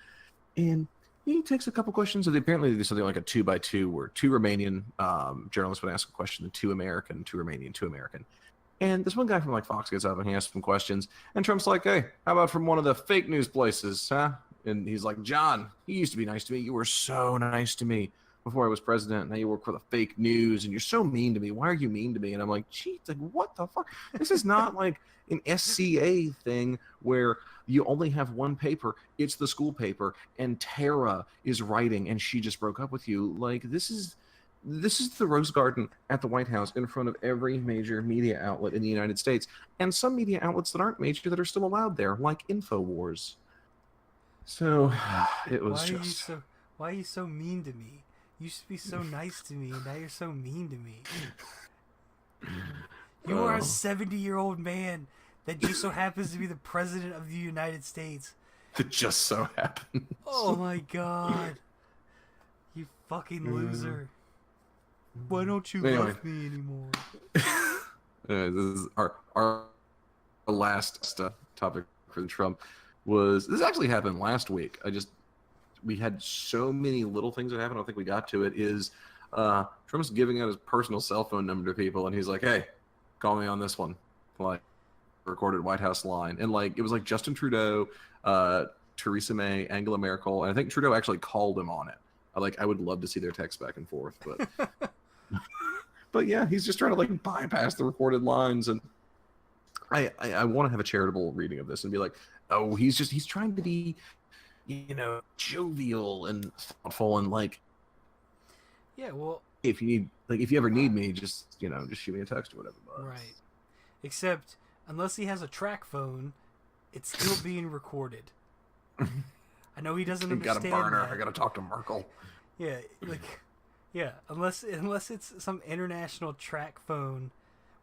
And he takes a couple questions. Apparently, they do something like a 2x2, where two Romanian journalists would ask a question, and two American, two Romanian, two American. And this one guy from Fox gets up and he asks some questions, and Trump's like, "Hey, how about from one of the fake news places, huh?" And he's like, "John, you used to be nice to me. You were so nice to me. before I was president. Now you work for the fake news, and you're so mean to me. Why are you mean to me?" And I'm like, "Gee, like what the fuck? This is not like an SCA thing where you only have one paper. It's the school paper, and Tara is writing, and she just broke up with you. Like this is the Rose Garden at the White House in front of every major media outlet in the United States, and some media outlets that aren't major that are still allowed there, like InfoWars." So it was just. Why are you so mean to me? You used to be so nice to me, and now you're so mean to me. You are a 70-year-old man that just so happens to be the president of the United States. It just so happens. Oh my god. You fucking loser. Why don't you love me anymore? This is our last topic for the Trump was, this actually happened last week. We had so many little things that happened. I don't think we got to it. Is Trump's giving out his personal cell phone number to people, and he's like, "Hey, call me on this one," like recorded White House line, and like it was like Justin Trudeau, Theresa May, Angela Merkel, and I think Trudeau actually called him on it. I would love to see their text back and forth, but but yeah, he's just trying to like bypass the recorded lines, and I want to have a charitable reading of this and be like, oh, he's trying to be, jovial and thoughtful, and like, yeah, well, if you ever need me, just shoot me a text or whatever. But. Right. Except unless he has a track phone, it's still being recorded. I know he doesn't understand. Got a burner. That. I gotta talk to Merkel. Yeah, unless it's some international track phone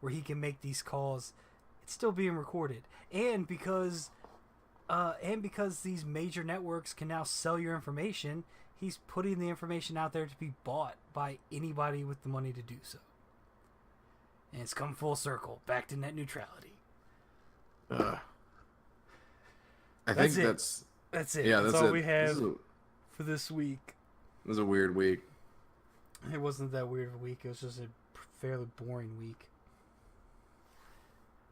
where he can make these calls, it's still being recorded. And because these major networks can now sell your information, he's putting the information out there to be bought by anybody with the money to do so. And it's come full circle, back to net neutrality. I think that's it. Yeah, that's all we have for this week. It was a weird week. It wasn't that weird of a week. It was just a fairly boring week.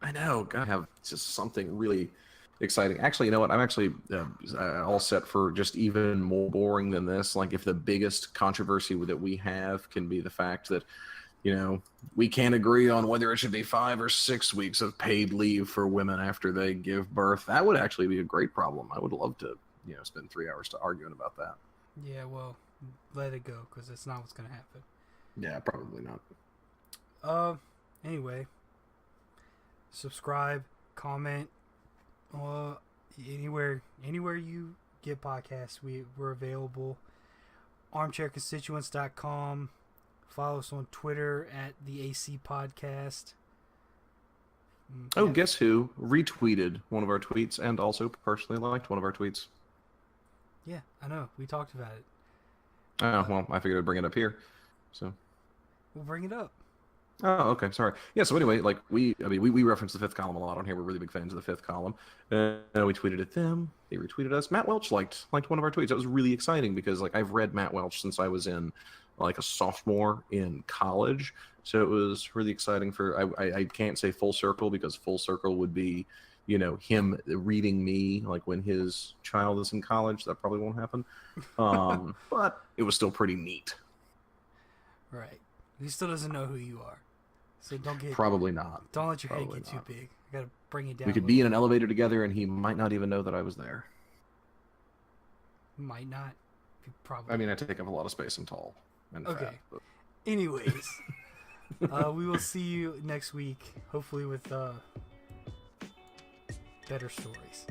I know. Gotta have just something really exciting. Actually, you know what? I'm actually all set for just even more boring than this. Like, if the biggest controversy that we have can be the fact that, we can't agree on whether it should be 5 or 6 weeks of paid leave for women after they give birth, that would actually be a great problem. I would love to, spend 3 hours arguing about that. Yeah, well, let it go, because it's not what's going to happen. Yeah, probably not. Anyway, subscribe, comment, anywhere you get podcasts, we're available. Armchairconstituents.com. Follow us on Twitter at the AC Podcast. Oh, guess who retweeted one of our tweets and also personally liked one of our tweets? Yeah, I know. We talked about it. Oh, well, I figured I'd bring it up here. So we'll bring it up. Oh, okay. Sorry. Yeah. So anyway, like we reference the Fifth Column a lot on here. We're really big fans of the Fifth Column. We tweeted at them. They retweeted us. Matt Welch liked one of our tweets. That was really exciting because like I've read Matt Welch since I was in like a sophomore in college. So it was really exciting I can't say full circle because full circle would be, him reading me like when his child is in college. That probably won't happen. But it was still pretty neat. Right. He still doesn't know who you are. So probably not. Don't let your head get too big. You gotta bring it down. We could be in an elevator together and he might not even know that I was there. Might not. Probably. I mean, I take up a lot of space and tall. And okay. Fat, but... Anyways, we will see you next week, hopefully with better stories.